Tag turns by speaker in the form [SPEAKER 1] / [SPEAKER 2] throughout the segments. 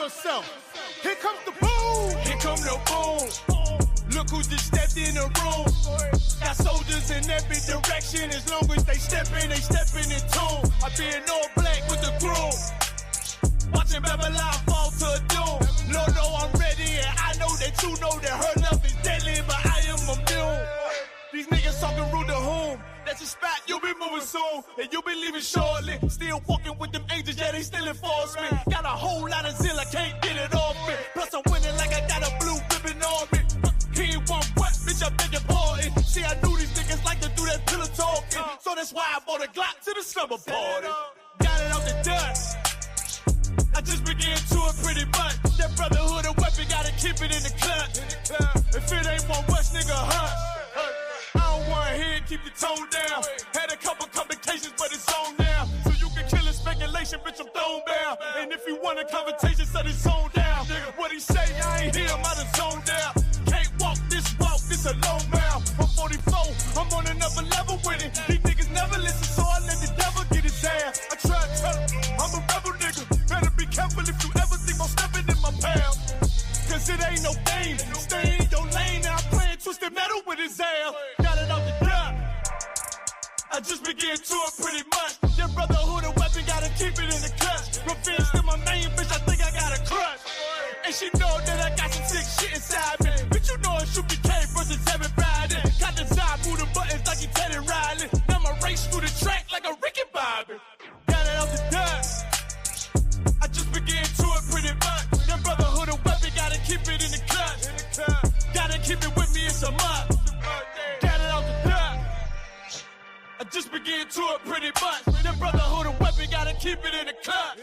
[SPEAKER 1] yourself. Here comes the boom.
[SPEAKER 2] Here come the boom. Look who just stepped in the room. Got soldiers in every direction. As long as they steppin' in tune. I be in all black with the groom. Watching Babylon fall to doom. Lord know I'm ready and I know that you know that her love is deadly, but I am immune. These niggas talking rude to whom? That's a spot, you'll be moving soon, and you'll be leaving shortly. Still walking with them angels, yeah, they still enforcement. Got a whole lot of zeal, I can't get it off me. Plus I'm winning like I got a blue ribbon on me. He ain't one what, bitch, I beg your pardon. See, I knew these niggas like to do that pillow talking, so that's why I bought a Glock to the slumber party. Got it out the dust. I just began to it pretty much. That brotherhood of weapon, gotta keep it in the clutch. If it ain't one West nigga, hush. I don't wanna hear it, keep the tone down. Had a couple complications, but it's on now. So you can kill it, speculation, bitch, I'm thrown down. And if you want a conversation, set his zone down. What he say, I ain't hear him, I done zoned down. Can't walk, this a low mouth. I'm 44, I'm on another level with it. These niggas never listen, so I let the devil get his ass. I try to tell him, I'm a rebel nigga. Better be careful if you ever think I'm stepping in my path. Cause it ain't no game. Stay in your lane, now I'm playing twisted metal with his ass. Got it out the gut. I just began to it pretty much. Your brotherhood of weapon, gotta keep it in the clutch. Revenge to my main bitch, I think I got a crush. And she know that I got some sick shit inside me. But you know it should be K versus everybody. Got the side moving buttons like he Teddy Riley. Now my race through the track like a Ricky Bobby. Got it out the dust. I just began to it pretty much. Your brotherhood of weapon, gotta keep it in the clutch. Gotta keep it with me, it's a must. Got it out the dust. I just began to it pretty much. Your brotherhood of weapon, gotta keep it in the clutch.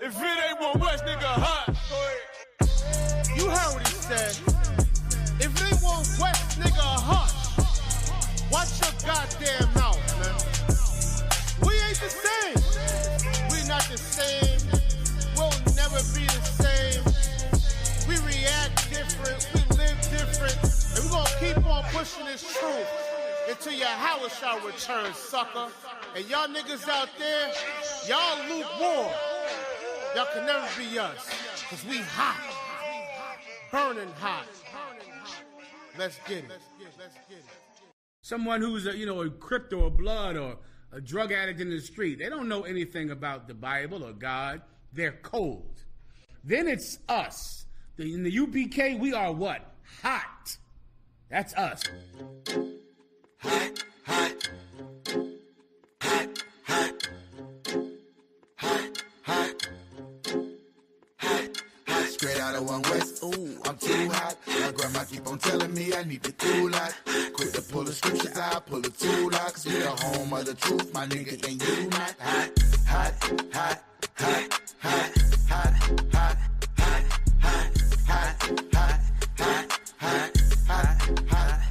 [SPEAKER 2] If it ain't one West nigga, hot.
[SPEAKER 1] You heard what he said. If they want West nigga hush, watch your goddamn mouth, man. We ain't the same. We not the same. We'll never be the same. We react different. We live different. And we're gonna keep on pushing this truth until your house shall return, sucker. And y'all niggas out there, y'all lukewarm. Y'all can never be us. Cause we hot. Burning hot. Let's get it.
[SPEAKER 3] Someone who's a crypt or a blood or a drug addict in the street, they don't know anything about the Bible or God. They're cold. Then it's us. In the UPK, we are what? Hot. That's us.
[SPEAKER 4] Hot, hot. Hot, hot. Hot, hot. Hot, hot. Straight out of one West. Ooh, I'm too hot. My grandma keep on telling me I need to cool out. Quick to pull the scriptures out, pull the tool out. Cause we the home of the truth, my nigga, and you not hot. Hot, hot, hot, hot, hot, hot, hot, hot, hot, hot, hot, hot, hot,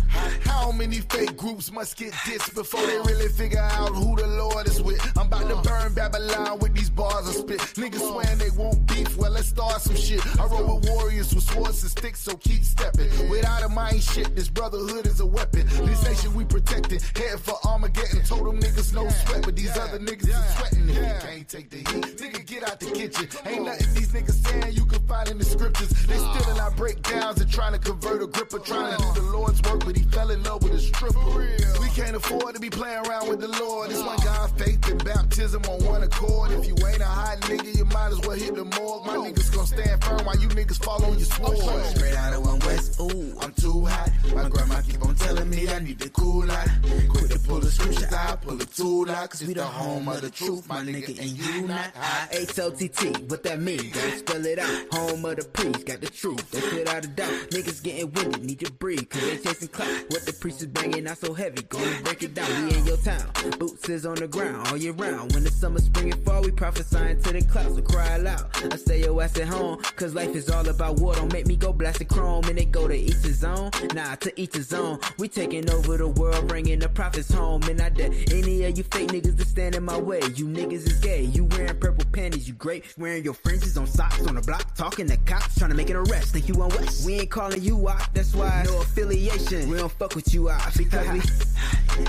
[SPEAKER 4] hot. How many fake groups must get dissed before they really figure out who the Lord is with? I'm about to burn Babylon with these bars I spit. Niggas swearing they won't beef, well let's start some shit. I roll with warriors with swords and sticks, so keep stepping. Without a mind shit, this brotherhood is a weapon. This nation we protecting, head for Armageddon. Told them niggas no sweat, but these other niggas is sweating. If you can't take the heat, nigga get out the kitchen. Ain't nothing these niggas saying you can find in the scriptures. They still in our breakdowns and trying to convert a gripper, trying to do the Lord's work, but he fell in love with a stripper. We can't afford to be playing around with the Lord. This one God, faith and baptism on one accord. If you ain't a hot nigga, you might as well hit the morgue. My niggas gon' stand firm while you niggas fall on your sword. Straight out of one West, ooh, I'm too hot. My grandma keep on telling me I need to cool out. Quick to pull the scriptures out, pull the tool out. Cause we the home of the truth, my nigga, and you not hot.
[SPEAKER 5] H-O-T-T, what that mean? Gotta spell it out. Home of the priest, got the truth, that's without a doubt. Niggas getting winded, need to breathe, cause they chasing clout. What the priest is banging out so heavy, gonna break it down. We in your town, boots is on the ground all year round. When the summer, spring, and fall, we prophesying to the clouds, so cry loud. I stay your ass at home, cause life is all about war. Don't make me go blast the chrome and they go to each his own. Nah, to each his own. We taking over the world, bringing the prophets home. And I dare any of you fake niggas to stand in my way. You niggas is gay, you wearing purple panties, you great. Wearing your fringes on socks on the block, talking to cops, trying to make an arrest. Think you on West? We ain't calling you out, that's why no affiliation. We don't fuck with you out because we.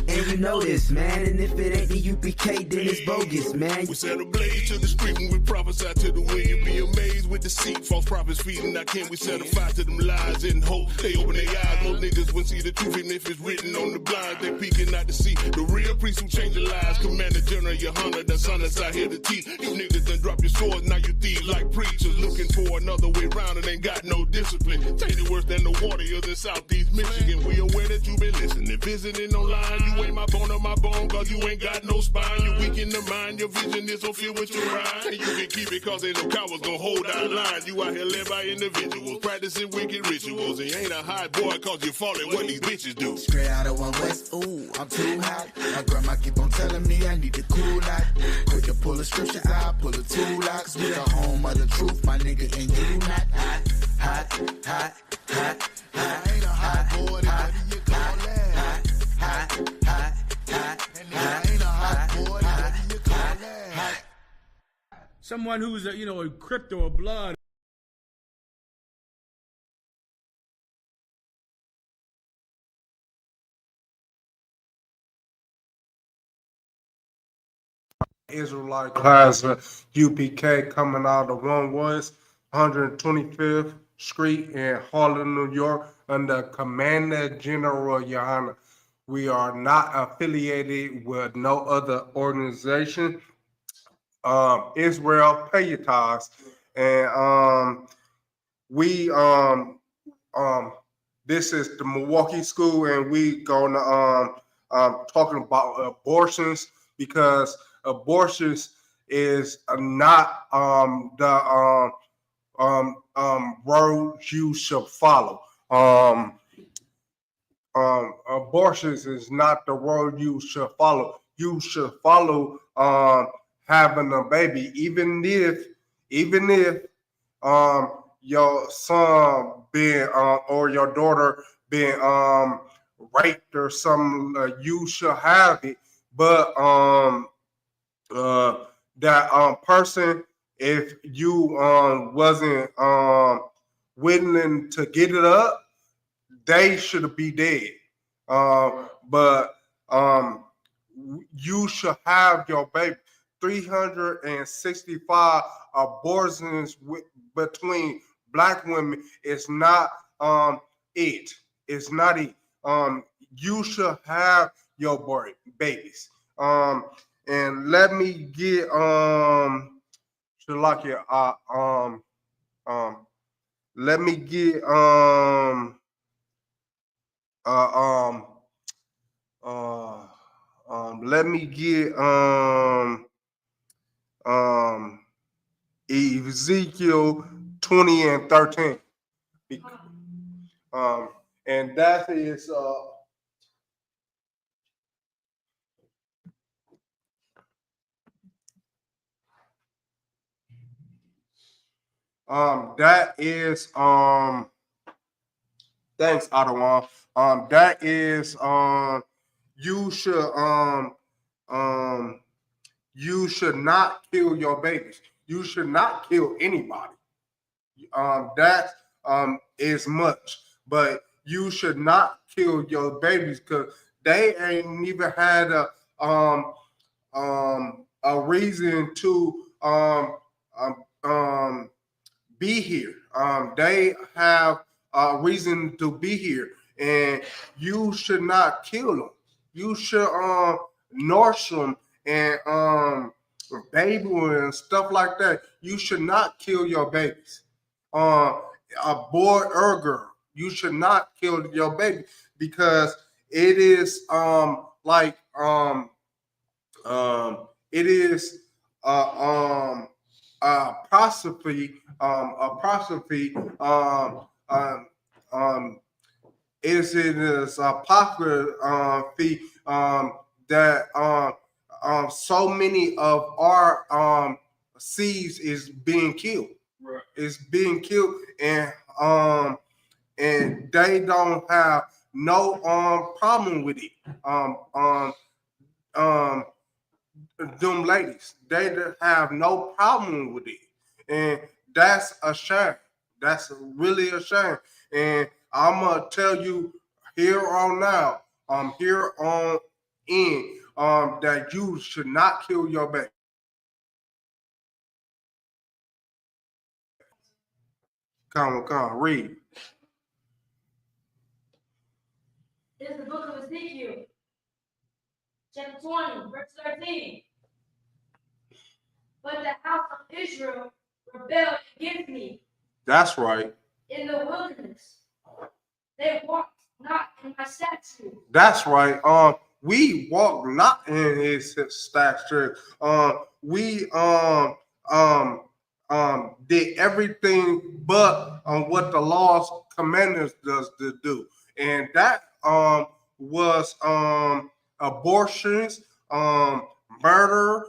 [SPEAKER 5] And you know this, man. And if it ain't the UPK, then it's bogus, man.
[SPEAKER 2] We set a blaze to the street when we prophesy to the wind. You be amazed with deceit, false prophets feeding. Now can we set a fire to them lies and hope they open their eyes? Most niggas wouldn't see the truth even if it's written on the blinds. They peeking out to see the real priests who change their lives. Commander General, your hunter, the son that's out here to teach. You niggas done drop your swords, now you thieves like preachers. Looking for another way round and ain't got no discipline. Tainted worse than the warriors in Southeast Michigan. We aware that you been listening, visiting online. You ain't my bone on my bone, cause you ain't got no spine. You weak in the mind, your vision is so filled with your rhyme. And you can keep it cause ain't no cowards gonna hold out line. You out here led by individuals, practicing wicked rituals. And you ain't a hot boy cause you falling what these bitches do.
[SPEAKER 4] Straight out of one West, ooh, I'm too hot. My grandma keep on telling me I need to cool out. Quick to pull the scriptures out, pull the tool out. Cause we the home of the truth, my nigga, and you not hot, hot, hot, hot, hot. I ain't a hot boy, what do you call that? Hot, hot, hot, hot. And I ain't a hot boy, what do you call that?
[SPEAKER 3] Someone who's a Crip or a Blood.
[SPEAKER 6] Israelite class UPK coming out of One West 125th Street in Harlem, New York, under Commander General Your Honor. We are not affiliated with no other organization. Israel, pay your tithes, and we this is the Milwaukee School, and we gonna talking about abortions because abortions is not the road you should follow. Abortions is not the road you should follow. You should follow having a baby, even if your son been or your daughter been raped or something, you should have it. But that person, if you wasn't willing to get it up, they should be dead. But you should have your baby. 365 abortions between black women is not it. It's not it. You should have your babies. And let me get let me get let me get Ezekiel 20 and 13. And that is that is thanks, Ottawa. That is you should not kill your babies. You should not kill anybody. That is much, but you should not kill your babies because they ain't even had a reason to be here. They have a reason to be here, and you should not kill them. You should nurse them and baby and stuff like that. You should not kill your babies. A boy or girl, you should not kill your baby because it is it is apostrophe is it is apostrophe that so many of our seeds is being killed. Right. It's being killed, and they don't have no problem with it. them ladies. They have no problem with it, and that's a shame. That's really a shame. And I'm gonna tell you here on now, here on in, that you should not kill your baby. Come, read.
[SPEAKER 7] This is the book of Ezekiel, chapter 20, verse 13. But the house of Israel rebelled against me
[SPEAKER 6] That's right.
[SPEAKER 7] in the wilderness. They walked not in my statutes.
[SPEAKER 6] That's right. We walk not in his statute. We did everything but what the laws commanders does to do, and that was abortions, murder,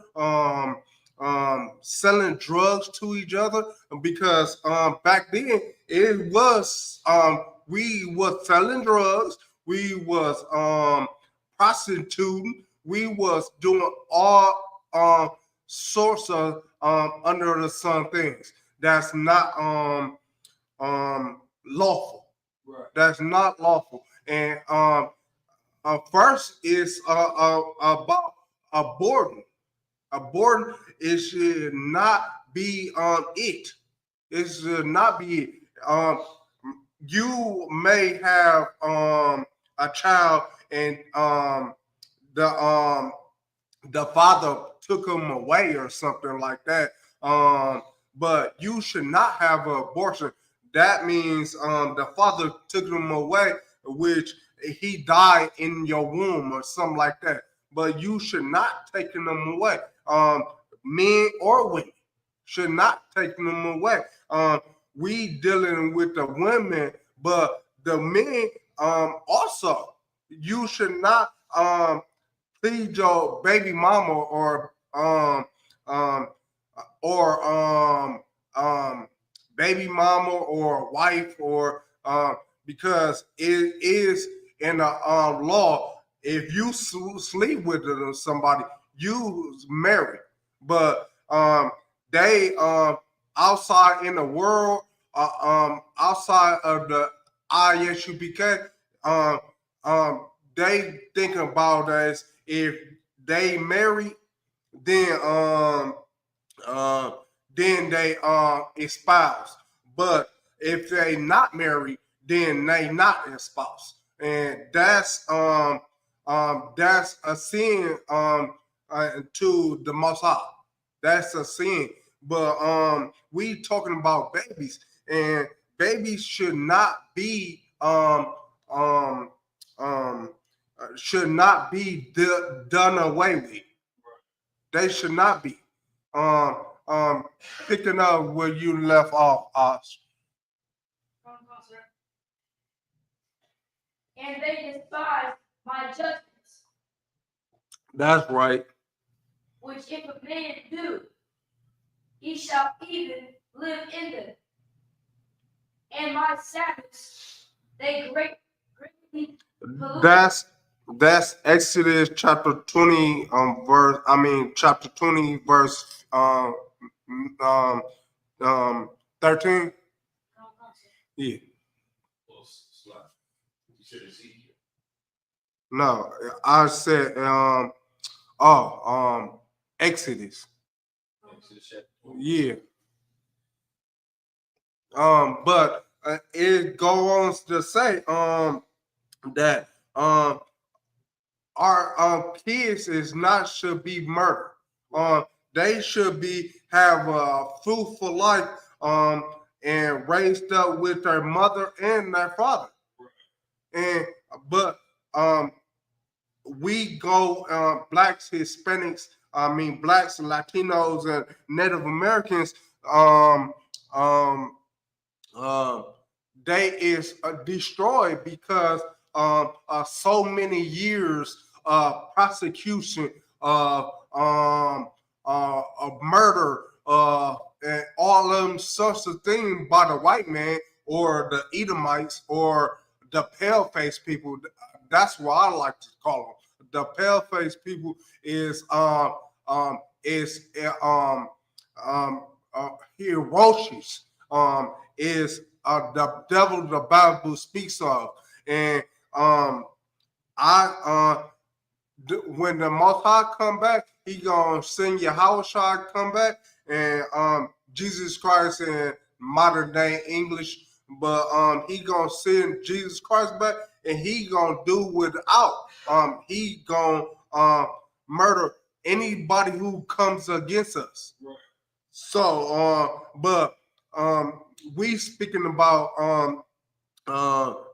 [SPEAKER 6] selling drugs to each other, because back then it was we was selling drugs, we was prostituting, we was doing all sorts of under the sun things that's not lawful. Right. That's not lawful. And first is about aborting. Aborting, it should not be it. It should not be it. You may have a child, and the father took him away or something like that. But you should not have an abortion. That means the father took him away, which he died in your womb or something like that. But you should not take them away. Men or women should not take them away. We dealing with the women, but the men also, you should not plead your baby mama or baby mama or wife, or because it is in the law. If you sleep with somebody, you married. But they outside in the world, outside of the Isupk, they think about as if they marry, then they espouse. But if they not married, then they not espouse, and that's a sin to the Most High. That's a sin. But we talking about babies, and babies should not be done away with. They should not be. Picking up where you left off,
[SPEAKER 7] And they despise my judgments.
[SPEAKER 6] That's right.
[SPEAKER 7] Which if a man do, he shall even live in them. And my Sabbaths, they greatly pollute.
[SPEAKER 6] That's Exodus chapter 20 chapter 20 verse 13. Yeah.
[SPEAKER 2] You said Ezekiel.
[SPEAKER 6] No, I said Exodus. Yeah. But it goes on to say that our kids should be murdered. They should have a fruitful life and raised up with their mother and their father. But we go blacks, Hispanics, blacks, Latinos, and Native Americans. They is destroyed because so many years of prosecution, of murder, and all of them sorts of things by the white man or the Edomites or the pale-face people. That's what I like to call them. The pale-face people is is Hiroshis, is the devil the Bible speaks of, and when the Most High come back, he gonna send Yahushua come back, and Jesus Christ in modern day English, but he gonna send Jesus Christ back, and he gonna do without. He gonna murder anybody who comes against us. Right. So, but we speaking about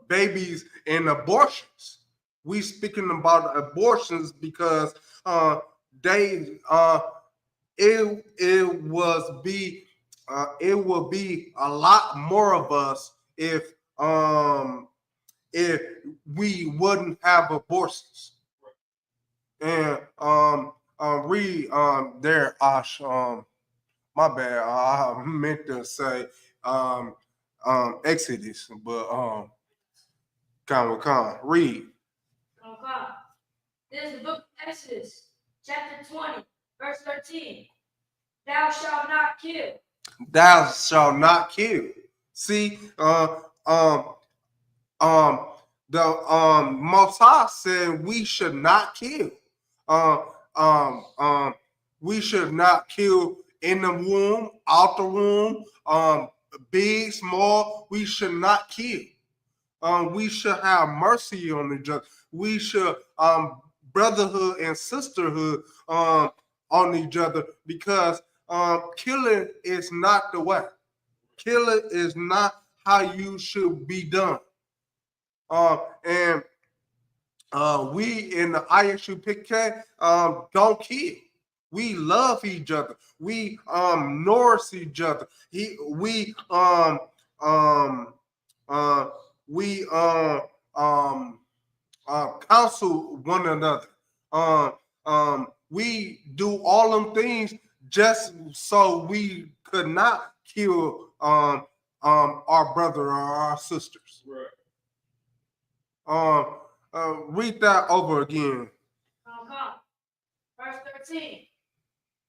[SPEAKER 6] babies and abortions. We speaking about abortions because they it was be it will be a lot more of us if we wouldn't have abortions. And read there, Ash. My bad. I meant to say Exodus, but come read.
[SPEAKER 7] Okay. This is the book of Exodus, chapter 20, verse 13. Thou shalt not kill.
[SPEAKER 6] Thou shalt not kill. See, the Most High said we should not kill. We should not kill in the womb, out the womb, big, small. We should not kill. We should have mercy on each other. We should brotherhood and sisterhood on each other, because killing is not the way. Killing is not how you should be done. And we in the Isupk don't kill. We love each other. We nourish each other. We counsel one another. We do all them things just so we could not kill our brother or our sisters.
[SPEAKER 1] Right.
[SPEAKER 6] Read that over again.
[SPEAKER 7] Verse 13.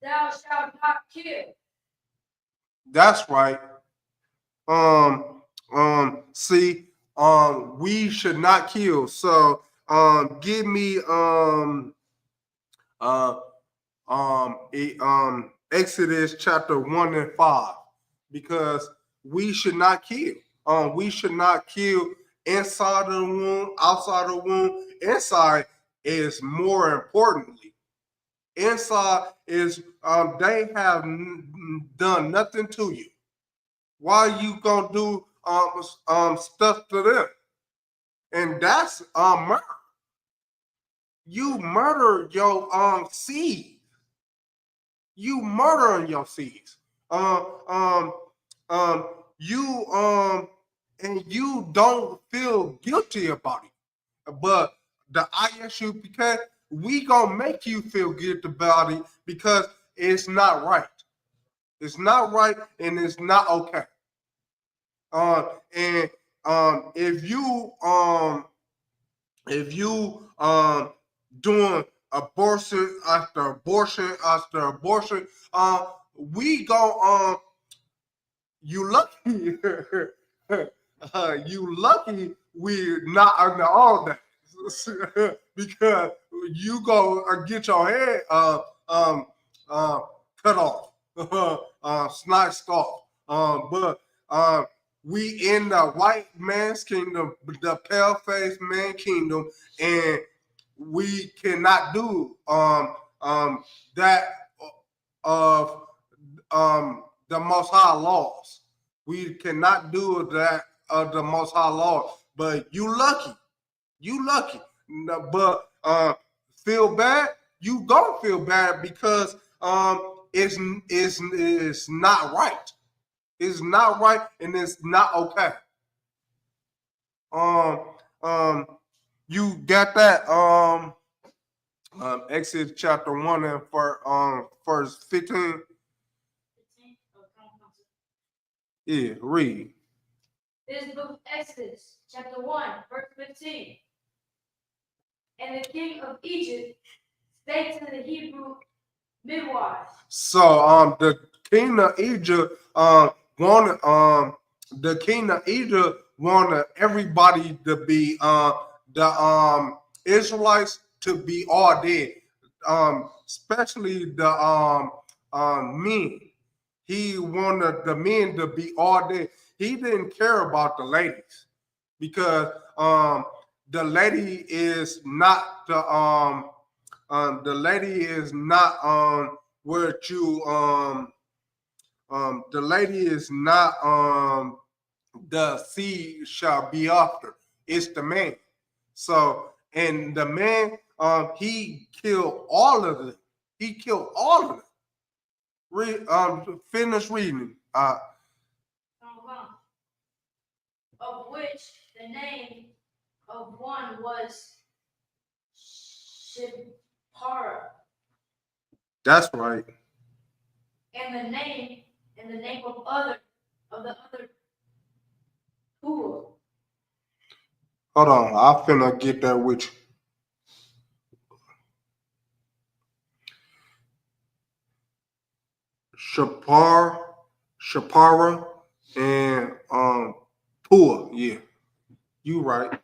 [SPEAKER 7] Thou shalt not kill.
[SPEAKER 6] That's right. See, we should not kill. So, give me Exodus chapter 1 and 5, because we should not kill. We should not kill inside of the womb, outside of the womb. Inside is more importantly. Inside is they have done nothing to you. Why you gonna do stuff to them? And that's murder. You murder your seed. You murdering your seeds. You and you don't feel guilty about it. But the Isupk, we gonna make you feel guilty about it, because it's not right. It's not right, and it's not okay. And if you doing abortion after abortion after abortion, we go you lucky. You lucky we're not under all that. Because you go get your head cut off, snatched off. But we in the white man's kingdom, the pale faced man kingdom, and we cannot do that of the Most High laws. We cannot do that of the Most High laws. But you lucky. You lucky. But feel bad? You don't feel bad, because it's not right. It's not right, and it's not okay. You got that? Exodus chapter 1 and verse 15. Yeah, read.
[SPEAKER 7] This is the book of Exodus, chapter 1, verse 15. And the king of Egypt spake to the Hebrew midwives.
[SPEAKER 6] So the king of Egypt wanted the king of Egypt wanted everybody to be the Israelites to be all dead. Especially the men. He wanted the men to be all dead. He didn't care about the ladies because the lady is not the lady is not what you the lady is not the seed shall be after. It's the man. So and the man he killed all of them. He killed all of them. Finish reading.
[SPEAKER 7] Of which the name of one was Shipara,
[SPEAKER 6] That's right.
[SPEAKER 7] and the name of the other Pua.
[SPEAKER 6] Hold on. I finna get that with you. Shapara, and Pua. Yeah, you right.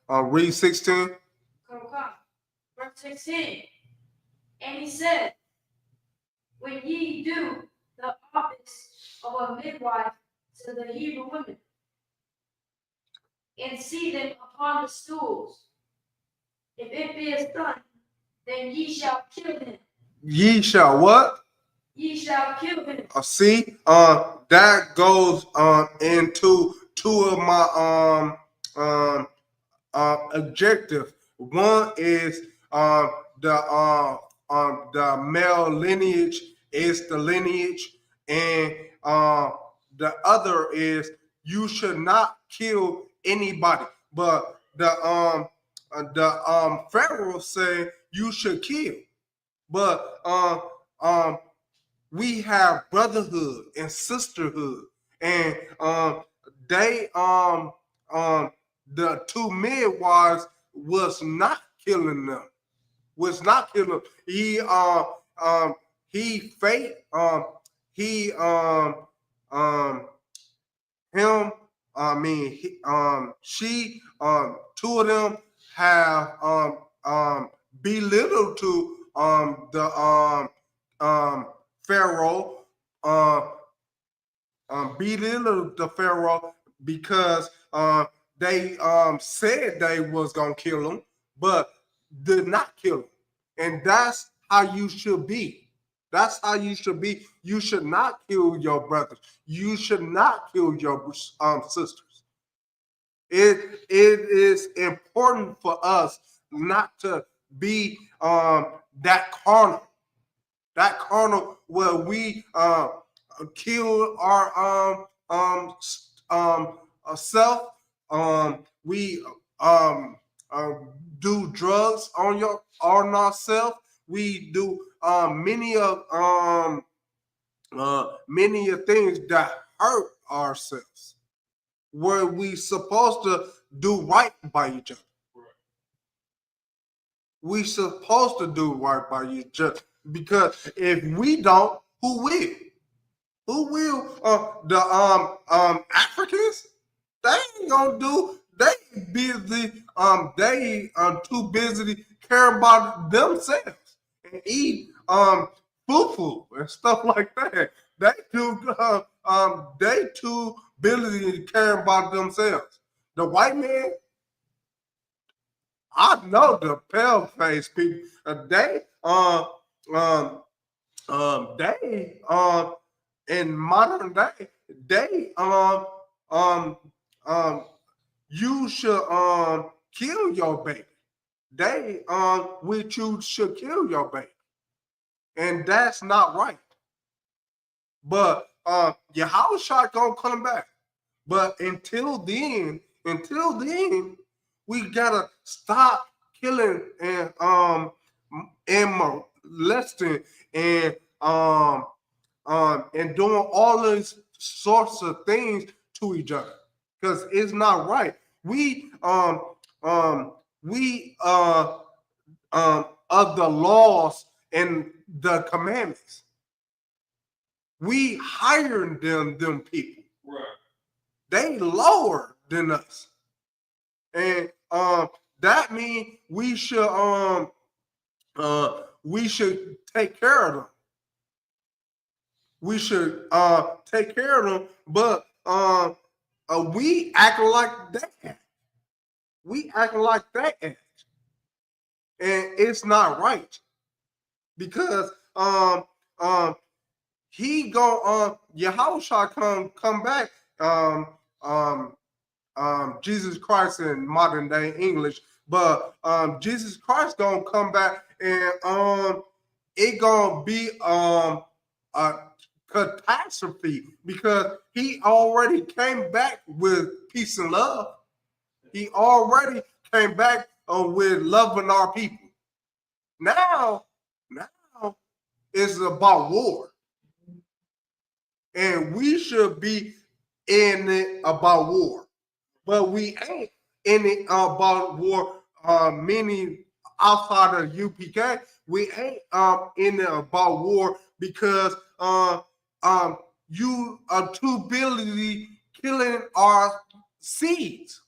[SPEAKER 6] Read 16.
[SPEAKER 7] Verse 16. And he said, when ye do the office of a midwife to the Hebrew women, and see them upon the stools, if it be a son, then ye shall kill him.
[SPEAKER 6] Ye shall what?
[SPEAKER 7] Ye shall kill him.
[SPEAKER 6] See, that goes into two of my objectives. One is the male lineage is the lineage, and the other is you should not kill anybody. But the Pharaoh said you should kill, but we have brotherhood and sisterhood, and they the two midwives was not killing them, was not killing them. He fate he him I mean she two of them have belittled to the Pharaoh, belittled the Pharaoh because they said they was gonna kill him, but did not kill him, and that's how you should be. That's how you should be. You should not kill your brothers. You should not kill your sisters. It is important for us not to be that carnal where we kill our self. We do drugs on ourselves. We do many of things that hurt ourselves. Where we supposed to do right by each other. We supposed to do right by each other, because if we don't, who will? Who will? The Africans? They ain't gonna do. They busy. They too busy caring about themselves and eat fufu and stuff like that. They too busy caring about themselves. The white man, I know the pale face people. They in modern day, they you should kill your baby. They which you should kill your baby, and that's not right. But your house shot gonna come back. But until then, we gotta stop killing and molesting and doing all these sorts of things to each other, because it's not right. We of the laws and the commandments. We higher than them people.
[SPEAKER 2] Right.
[SPEAKER 6] They lower than us. And that means we should take care of them. We should take care of them, but we act like that. We act like that, and it's not right because he go Yahushua come back Jesus Christ in modern day English, but Jesus Christ gonna come back and it gonna be a catastrophe because he already came back with peace and love. He already came back with loving our people. Now it's about war, and we should be in it about war, but we ain't in it about war. Meaning outside of UPK, we ain't in it about war because you are too busy killing our seeds.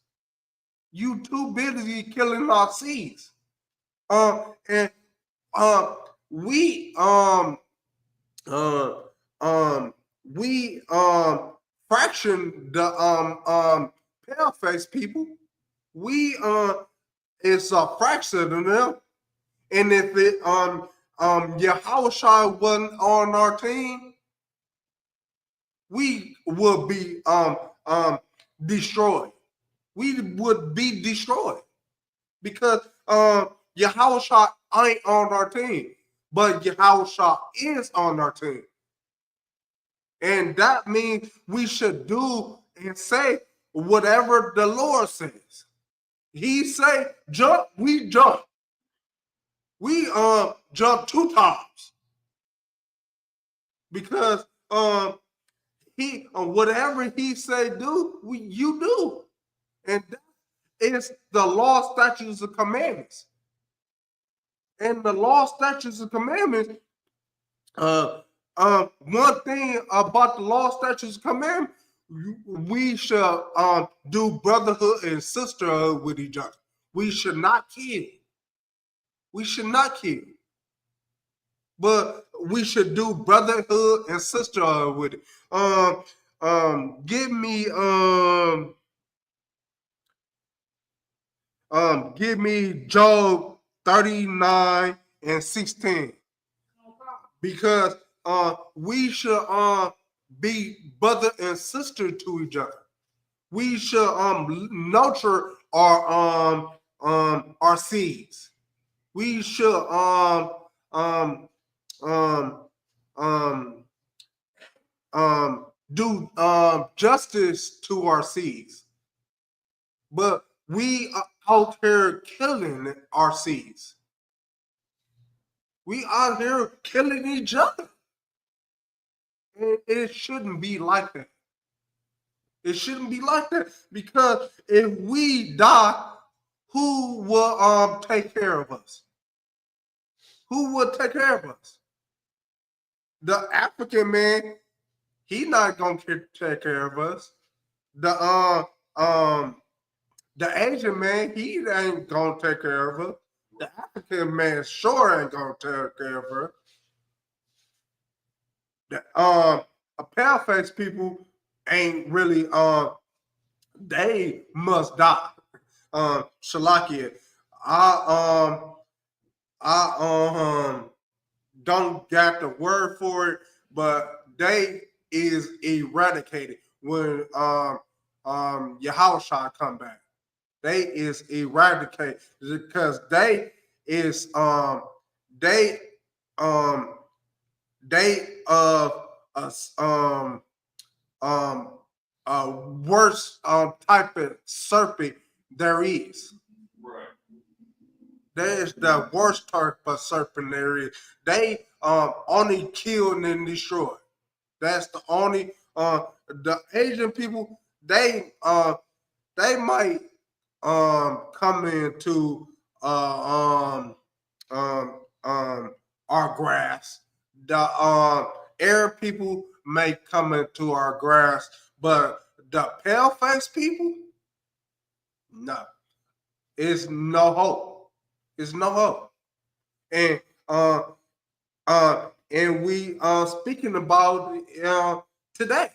[SPEAKER 6] You too busy killing our seeds. And we fraction the pale face people. We it's a fraction of them. And if it Yahushua wasn't on our team, we would be destroyed. We would be destroyed because Yahushua ain't on our team, but Yahushua is on our team. And that means we should do and say whatever the Lord says. He say jump, we jump. We jump 2 times because he whatever he say do, you do, and that is the law, statutes, and commandments. And the law, statutes, and commandments. One thing about the law, statutes, and commandments, we should do brotherhood and sisterhood with each other. We should not kill. We should not kill. But we should do brotherhood and sisterhood with it. Give me Job 39 and 16. Because we should be brother and sister to each other. We should nurture our seeds. We should do justice to our seeds. But we are out here killing our seeds. We out here killing each other. And it shouldn't be like that. It shouldn't be like that because if we die, who will take care of us? Who will take care of us? The African man, he not gonna take care of us. The Asian man, he ain't gonna take care of us. The African man sure ain't gonna take care of her. The pale face people ain't really they must die. Shalakia. I don't got the word for it, but they is eradicated when Yahushua come back. They is eradicated because they is they worst type of serpent there is.
[SPEAKER 2] Right.
[SPEAKER 6] There's the worst type of serpent there is. They only kill and destroy. That's the only the Asian people, they might come into our our grass. The Arab people may come into our grass, but the pale face people, no. It's no hope. It's no hope. And and we speaking about today.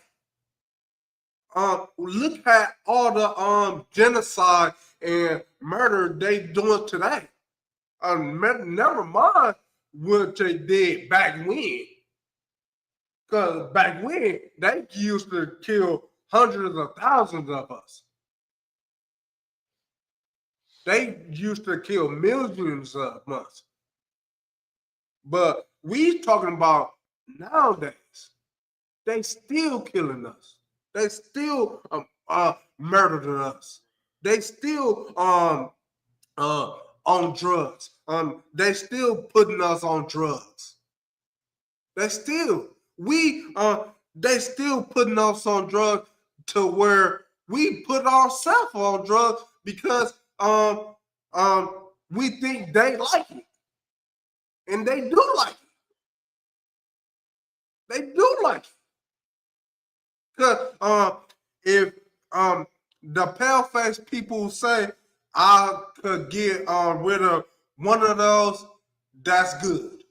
[SPEAKER 6] Look at all the genocide and murder they doing today. Never mind what they did back when. Because back when, they used to kill hundreds of thousands of us. They used to kill millions of us. But we talking about nowadays. They still killing us. They still murdering us. They still on drugs. They still putting us on drugs. They still they still putting us on drugs to where we put ourselves on drugs because we think they like it. And they do like it. They do like it. Because if the pale face people say I could get rid of one of those, that's good.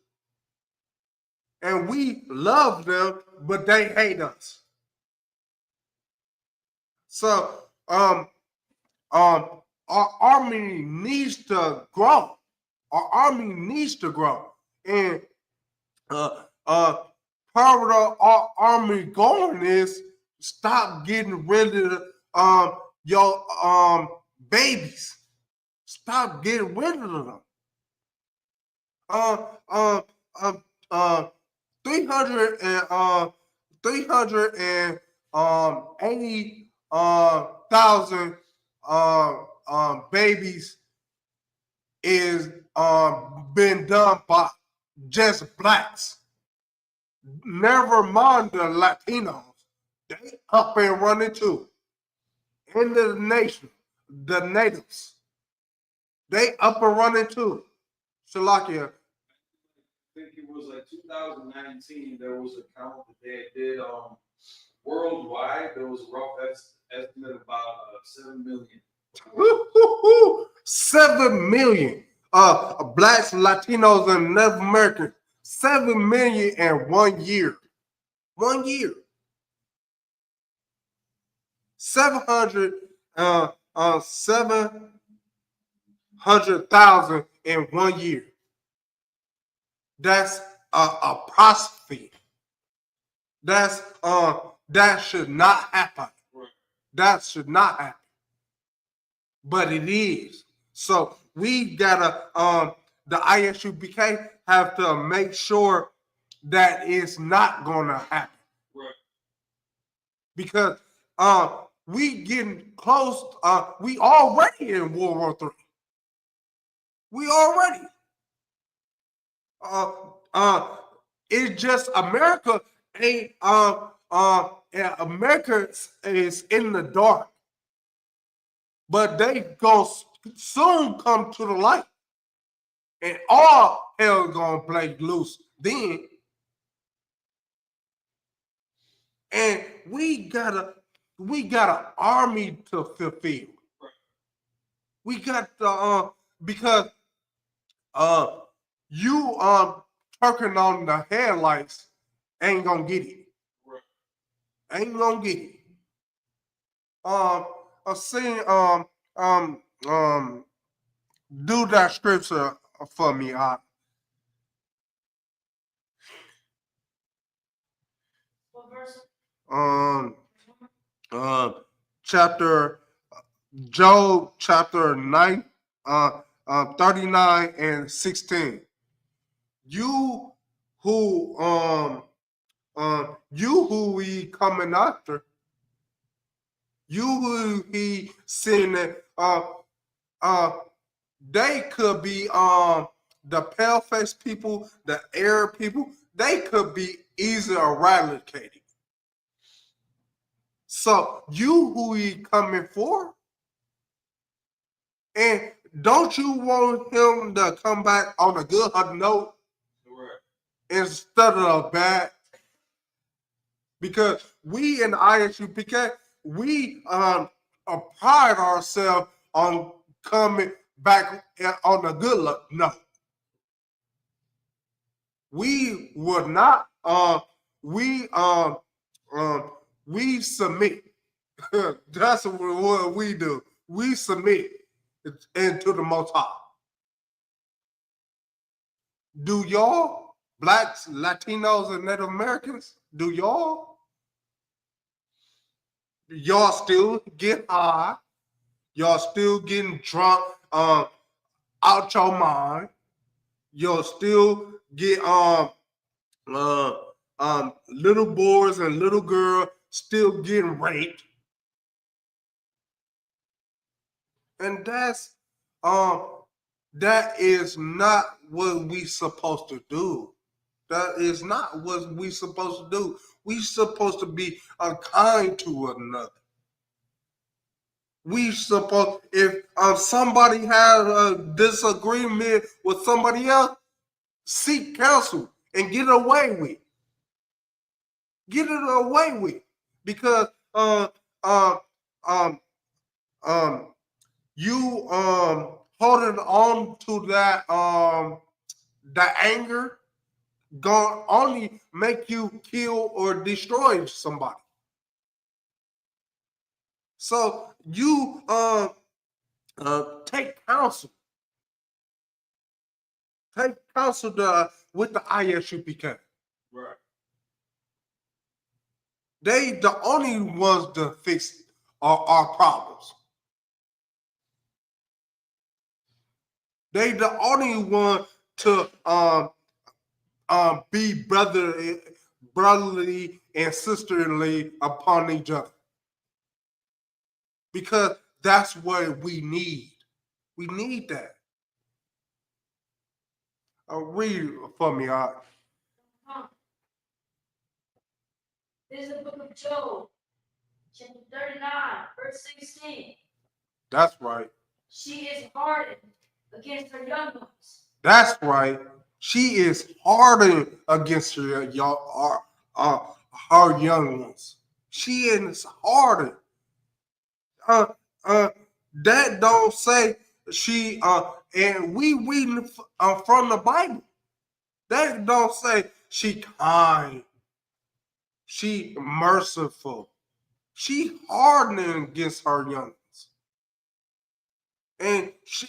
[SPEAKER 6] And we love them, but they hate us. So our army needs to grow. Our army needs to grow. And part of our army going is stop getting rid of your babies. Stop getting rid of them. 380,000 babies is been done by just blacks. Never mind the Latinos. They up and running too. In the nation, the natives. They up and running too. Shalakia.
[SPEAKER 8] I think it was like 2019. There was a count that they did worldwide. There was a rough estimate about 7 million.
[SPEAKER 6] 7 million blacks, Latinos, and Native Americans. 7 million in 1 year. 1 year. 700,000 in 1 year. That's a apostrophe. That's that should not happen. That should not happen. But it is. So we gotta the ISUPK have to make sure that it's not gonna happen.
[SPEAKER 8] Right.
[SPEAKER 6] Because we getting close, we already in World War III. We already. It's just America ain't America is in the dark. But they gonna soon come to the light. And all hell gonna break loose then. And we got an army to fulfill. We got the because you turking on the headlights ain't gonna get it. Ain't gonna get it. I seen do that scripture for me.
[SPEAKER 7] What verse?
[SPEAKER 6] Chapter Job chapter 9, 39 and 16. You who he coming after, you who he sending, they could be the pale face people, the Arab people, they could be easily eradicated. So you who he coming for? And don't you want him to come back on a good note? instead of bad, because we in the ISUPK, we pride ourselves on coming back on a good luck. No, we would not. We we submit. That's what we do. We submit into the Most High. Do y'all, blacks, Latinos, and Native Americans, do y'all still get high? Y'all still getting drunk out your mind? Y'all still get little boys and little girls still getting raped? And that is not what we supposed to do. That is not what we supposed to do. We supposed to be kind to one another. We supposed, if somebody has a disagreement with somebody else, seek counsel and get it away with. Get it away with, because you holding on to that anger gonna only make you kill or destroy somebody. So you take counsel. Take counsel with the ISUPK.
[SPEAKER 8] Right.
[SPEAKER 6] They the only ones to fix our problems. They the only one to be brotherly and sisterly upon each other. Because that's what we need. We need that. Read it for me, Art.
[SPEAKER 7] This is the book of Job, chapter 39, verse 16.
[SPEAKER 6] That's right.
[SPEAKER 7] She is hardened against her young ones.
[SPEAKER 6] That's right. She is hardened against her young ones. She is hardened. That don't say she and we reading from the Bible. That don't say she kind. She merciful. She hardening against her young ones. And she,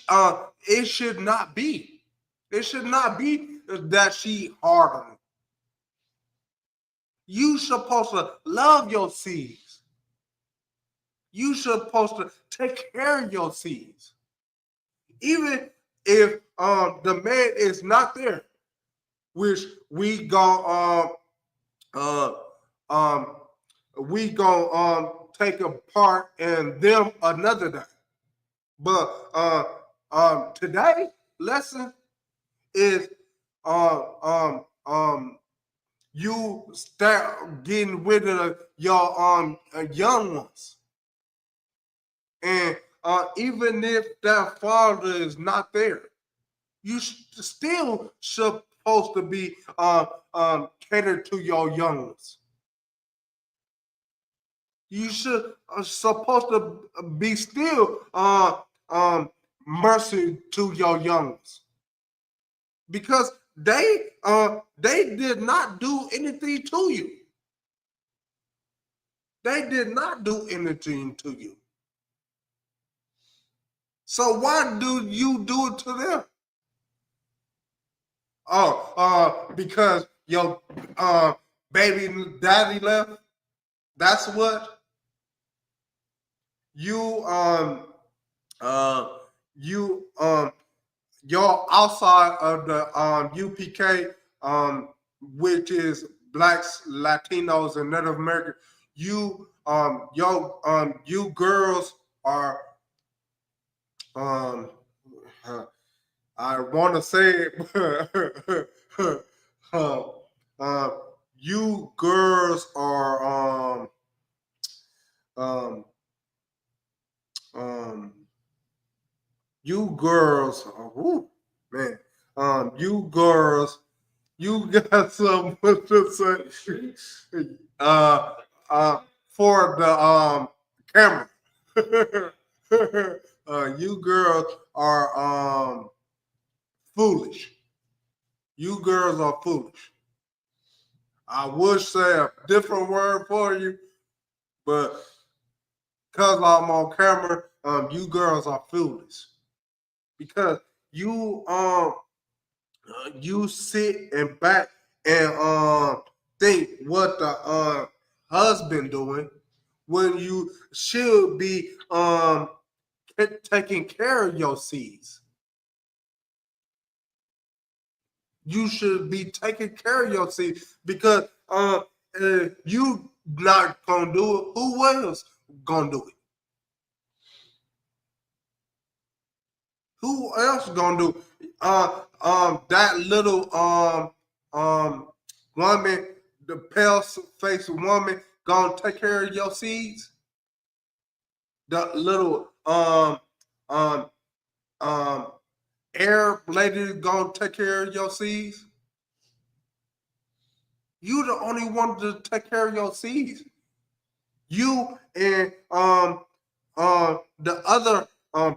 [SPEAKER 6] it should not be. It should not be that she hardened. You supposed to love your seeds. You supposed to take care of your seeds. Even if the man is not there, which we go take a part in them another day. But today lesson is you start getting rid of your young ones. And even if that father is not there, you still supposed to be catered to your young ones. You should supposed to be still mercy to your young ones, because they did not do anything to you. They did not do anything to you. So why do you do it to them? Oh, because your baby daddy left. That's what you you're outside of the UPK, which is blacks, Latinos, and Native American. You you girls are I want to say it, you girls are you girls, you girls You got something to say? For the camera. You girls are foolish. You girls are foolish. I would say a different word for you, but because I'm on camera, you girls are foolish. Because you sit and back and think what the husband doing when you should be taking care of your seeds. You should be taking care of your seeds because you not gonna do it. Who else gonna do it? Who else gonna do it? That little woman, the pale faced woman, gonna take care of your seeds. The little um Arab lady gonna take care of your seeds. You the only one to take care of your seeds. You and the other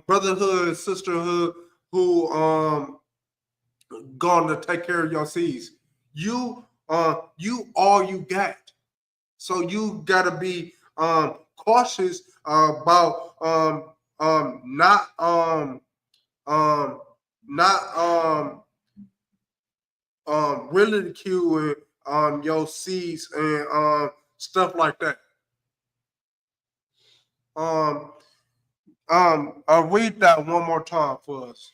[SPEAKER 6] brotherhood, sisterhood who gonna take care of your seeds. You all you got. So you gotta be cautious about not um not ridiculing your seeds and stuff like that. I'll read that one more time for us.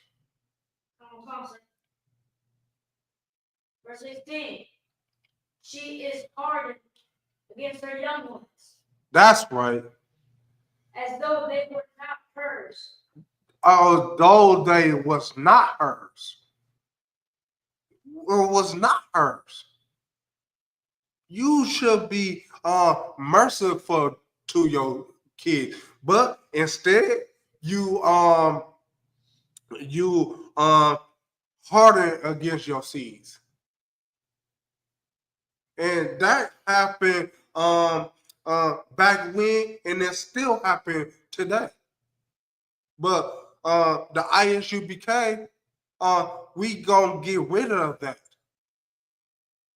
[SPEAKER 7] Verse 16. She is hardened against her young ones,
[SPEAKER 6] That's right.
[SPEAKER 7] as though they were not hers.
[SPEAKER 6] Although they was not hers. It was not hers. You should be merciful to your kid, but instead you harden against your seeds, and that happened back when, and it still happened today. But the ISUBK, we gonna get rid of that.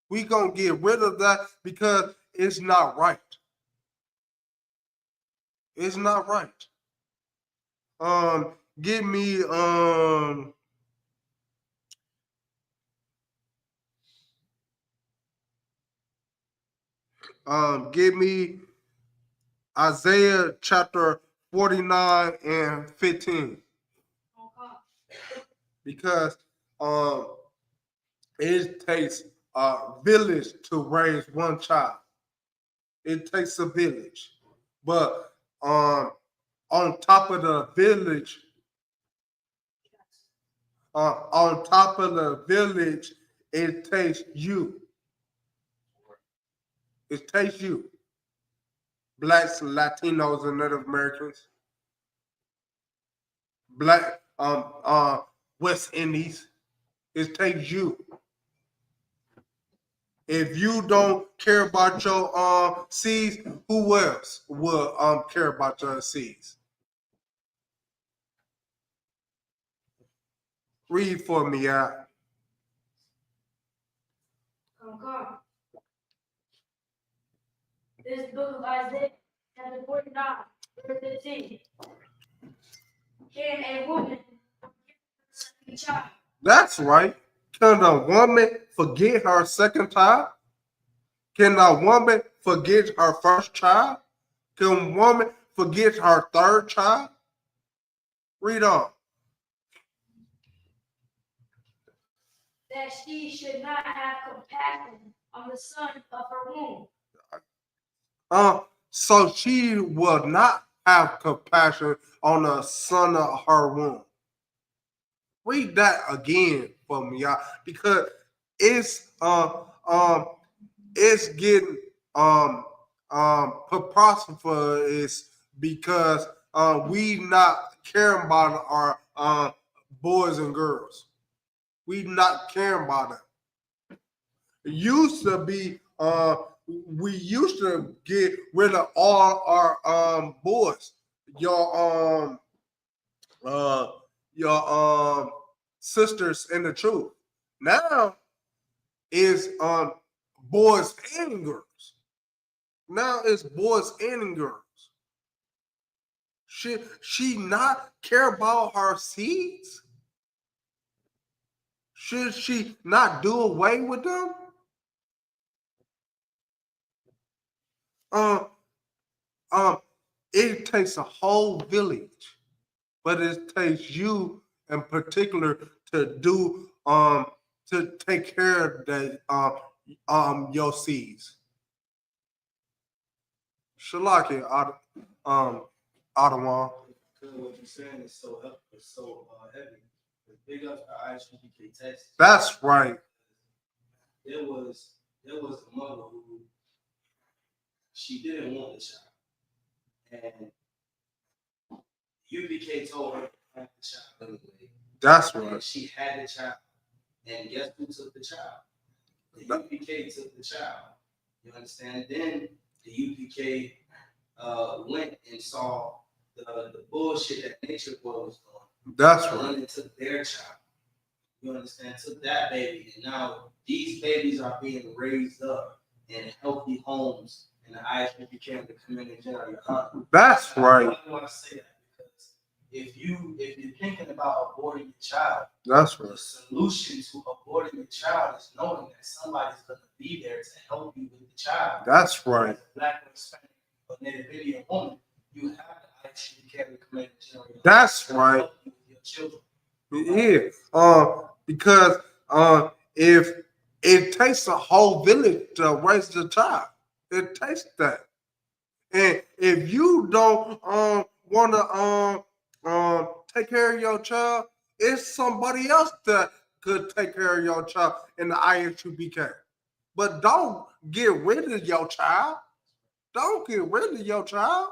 [SPEAKER 6] We gonna get rid of that because it's not right. It's not right. Give me give me Isaiah chapter 49 and 15. Because it takes a village to raise one child. It takes a village. But on top of the village, it takes you. It takes you. Blacks, Latinos, and Native Americans. Black West Indies. It takes you. If you don't care about your seeds, who else will care about your seeds? Read for me out.
[SPEAKER 7] Come. This book of Isaiah, chapter 49, verse 15. Can a woman forget her second child?
[SPEAKER 6] That's right. Can a woman forget her second child? Can a woman forget her first child? Can a woman forget her third child? Read on.
[SPEAKER 7] That she should not have compassion on the son of her womb.
[SPEAKER 6] So she will not have compassion on the son of her womb. Read that again for me, y'all, because it's getting preposterous because we not caring about our boys and girls. We not caring about them. used to be we used to get rid of all our boys, your uh your sisters in the truth. Now is boys and girls. Now it's boys and girls. Should she not care about her seeds? Should she not do away with them? Um, it takes a whole village, but it takes you in particular to do to take care of the your seeds. Shalaki, Ottawa.
[SPEAKER 9] Because what you're saying is so heavy. Big up to ISUPK Texas.
[SPEAKER 6] That's right.
[SPEAKER 9] There was a mother who she didn't want the child, and UPK told her to have the child anyway.
[SPEAKER 6] That's
[SPEAKER 9] And
[SPEAKER 6] right.
[SPEAKER 9] she had the child, and guess who took the child? The UPK took the child. You understand? Then the UPK went and saw the bullshit that Nature Boy was doing.
[SPEAKER 6] That's
[SPEAKER 9] And
[SPEAKER 6] right.
[SPEAKER 9] then took their child. You understand? Took that baby, and now these babies are being raised up in healthy homes, and the ISUPK and the community general.
[SPEAKER 6] That's right.
[SPEAKER 9] I want to say that because if you're thinking about aborting your child,
[SPEAKER 6] That's
[SPEAKER 9] the
[SPEAKER 6] right.
[SPEAKER 9] solution to aborting your child is knowing that somebody's going to be there to help you with the child.
[SPEAKER 6] That's right.
[SPEAKER 9] As a Black or Hispanic or Native Indian woman, you have to actually carry command general.
[SPEAKER 6] That's
[SPEAKER 9] to
[SPEAKER 6] right.
[SPEAKER 9] help you with your children.
[SPEAKER 6] Yeah. Because if it takes a whole village to raise the child, it takes that. And if you don't want to take care of your child, it's somebody else that could take care of your child in the ISUPK. But don't get rid of your child. Don't get rid of your child.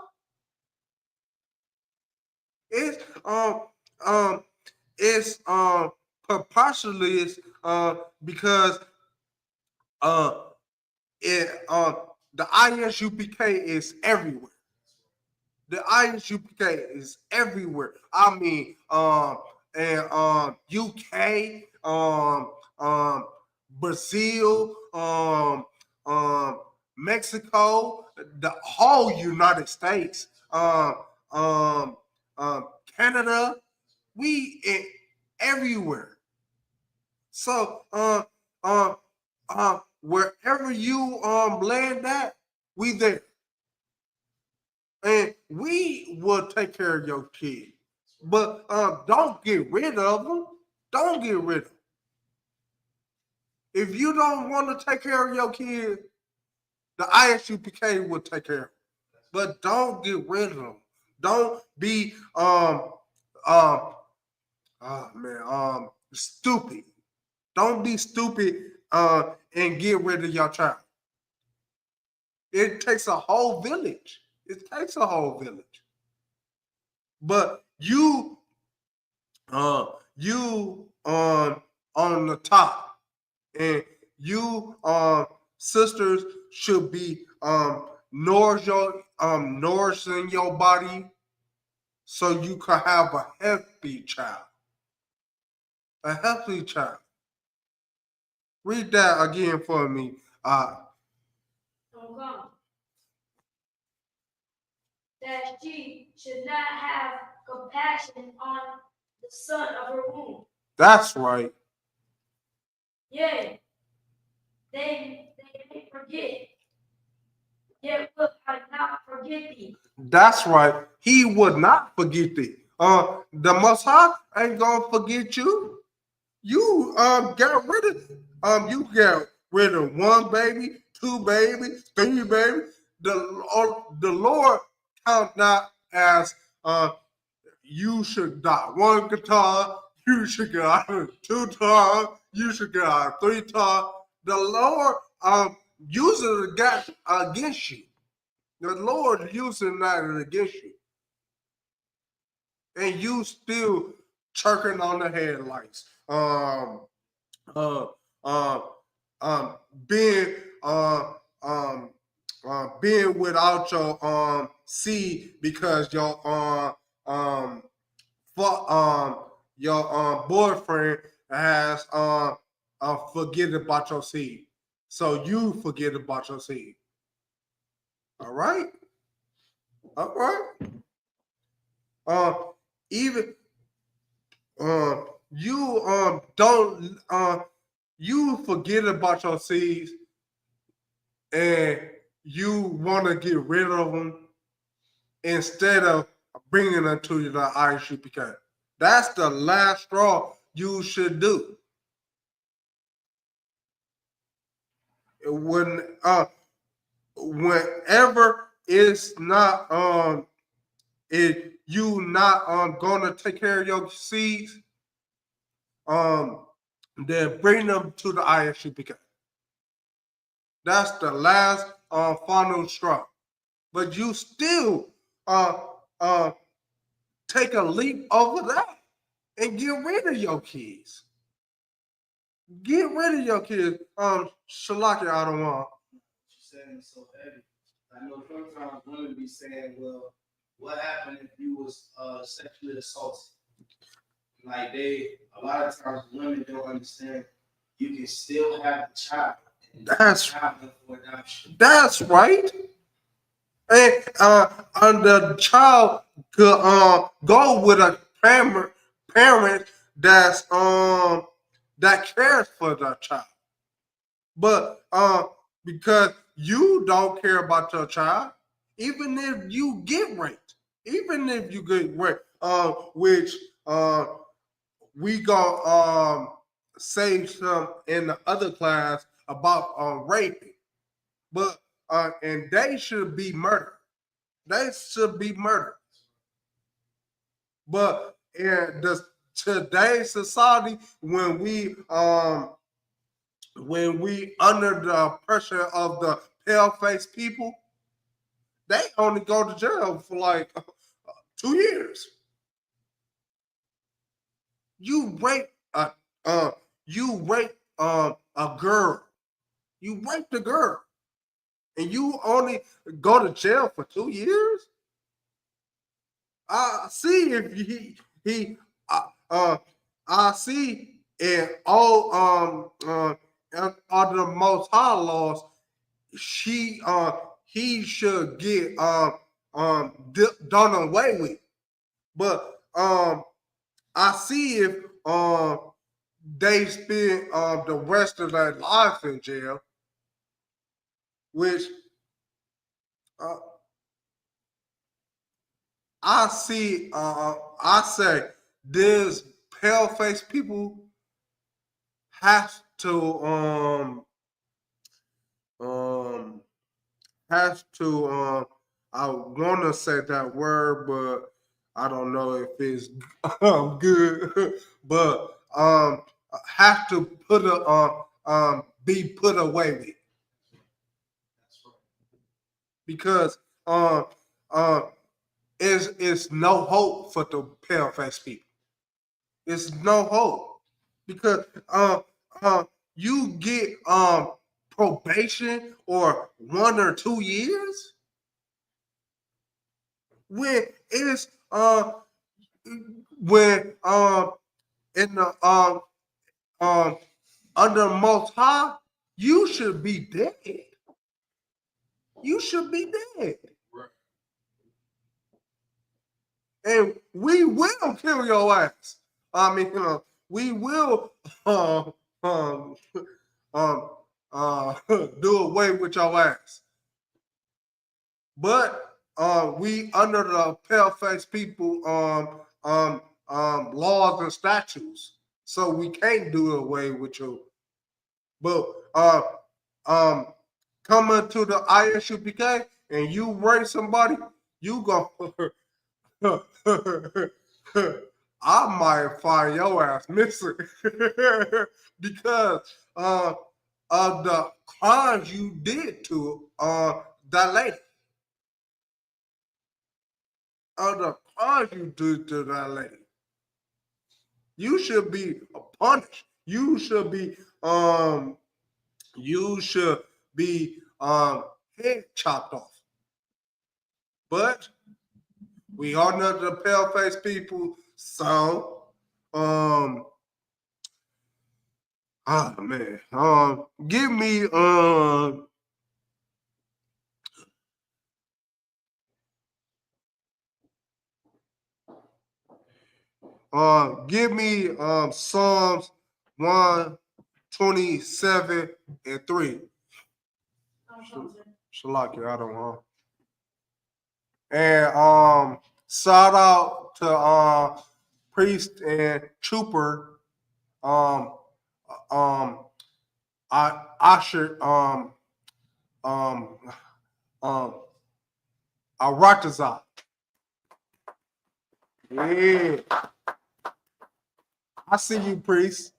[SPEAKER 6] It's um it's preposterous because uh it the ISUPK is everywhere. The ISUPK is everywhere. I mean, and UK, Brazil, Mexico, the whole United States, um, Canada. We everywhere. So, wherever you land at, we there. And we will take care of your kid. But don't get rid of them. Don't get rid of them. If you don't want to take care of your kid, the ISUPK will take care of them. But don't get rid of them. Don't be stupid. Don't be stupid and get rid of your child. It takes a whole village. It takes a whole village. But you on the top, and you sisters should be nourishing your body so you can have a healthy child. A healthy child. Read that again for me.
[SPEAKER 7] That she should not have compassion on the son of her womb.
[SPEAKER 6] That's right.
[SPEAKER 7] Yea, they may forget, yet will I not forget thee.
[SPEAKER 6] That's right. He would not forget thee. The Most High ain't gonna forget you. You got rid of one baby, two babies, three babies. The Lord count not as you should got one guitar, you should got two guitars, you should got three guitars. The Lord uses it against you. The Lord using that against you. And you still chirking on the headlights. um being being without your seed because um your boyfriend has forget about your seed. So you forget about your seed. All right? All right. Even you don't you forget about your seeds and you want to get rid of them instead of bringing them to the ISUPK. That's the last straw you should do. When whenever it's not if you not gonna take care of your seeds, um then bring them to the ISUPK. That's the last final straw. But you still uh uh take a leap over that and get rid of your kids. Get rid of your kids. Shalaki Adawan.
[SPEAKER 9] She said it's so heavy. I know sometimes women be saying, well, what happened if you was sexually assaulted? Like a lot of times women don't understand you can still have the child.
[SPEAKER 6] That's right. And the child could go with a parent that cares for the child. But because you don't care about your child, even if you get raped, which we gonna say some in the other class about raping, but and they should be murdered. They should be murdered. But in today's society, when we under the pressure of the pale faced people, they only go to jail for like 2 years. You rape you rape a girl. You raped a girl, and you only go to jail for 2 years. I see if I see in all under the Most High laws, he should get done away with. But I see if they spend the rest of their life in jail, which uh, I say this pale faced people have to um has to I want to say that word, but I don't know if it's good. But have to put be put away with, because uh it's no hope for the pale face people. It's no hope because uh you get probation or 1 or 2 years when it's when in the um under Most High, you should be dead. You should be dead. And we will kill your ass. I mean, we will um, do away with your ass. But we under the pale face people laws and statutes, so we can't do away with you. But coming to the ISUPK and you rape somebody, you go. I might find your ass missing because of the crimes you did to that lady. Of the crimes you did to that lady. You should be punished. You should be you should be head chopped off. But we are not the pale face people, so oh man, give me give me Psalms 127 and 3. Shalaki, I don't know. And shout out to Priest and Trooper, I should Aratazar. Yeah, I see you, Priest.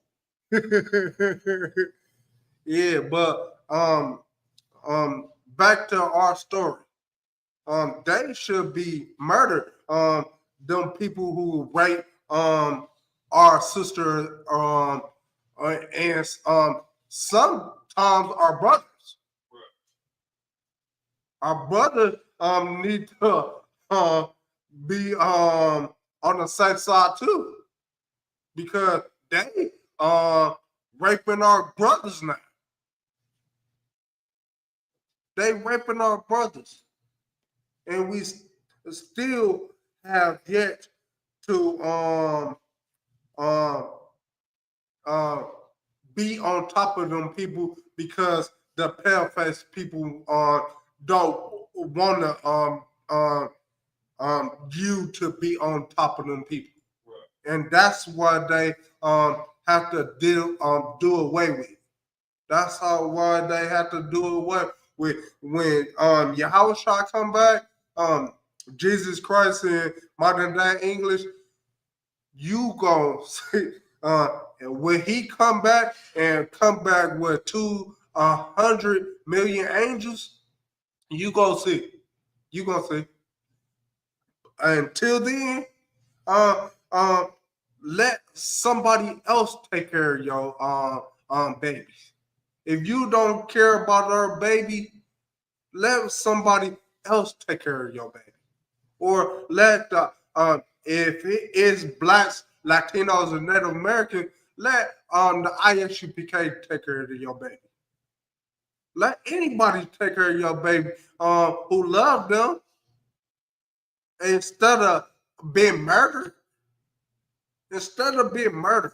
[SPEAKER 6] Yeah, but back to our story. They should be murdered. Them people who rape our sister and sometimes our brothers. Our brothers need to be on the safe side too, because they raping our brothers now. They raping our brothers, and we still have yet to be on top of them people, because the pale face people don't want to you to be on top of them people, and that's why they have to do away with. That's why they have to do away with when Yahushua come back. Jesus Christ in modern day English, you gonna see when he come back with 200 million angels, you gonna see. You gonna see. Until then, let somebody else take care of your babies. If you don't care about our baby, let somebody else take care of your baby. Or let the if it is blacks, Latinos, and Native Americans, let the ISUPK take care of your baby. Let anybody take care of your baby who love them, instead of being murdered. Instead of being murdered,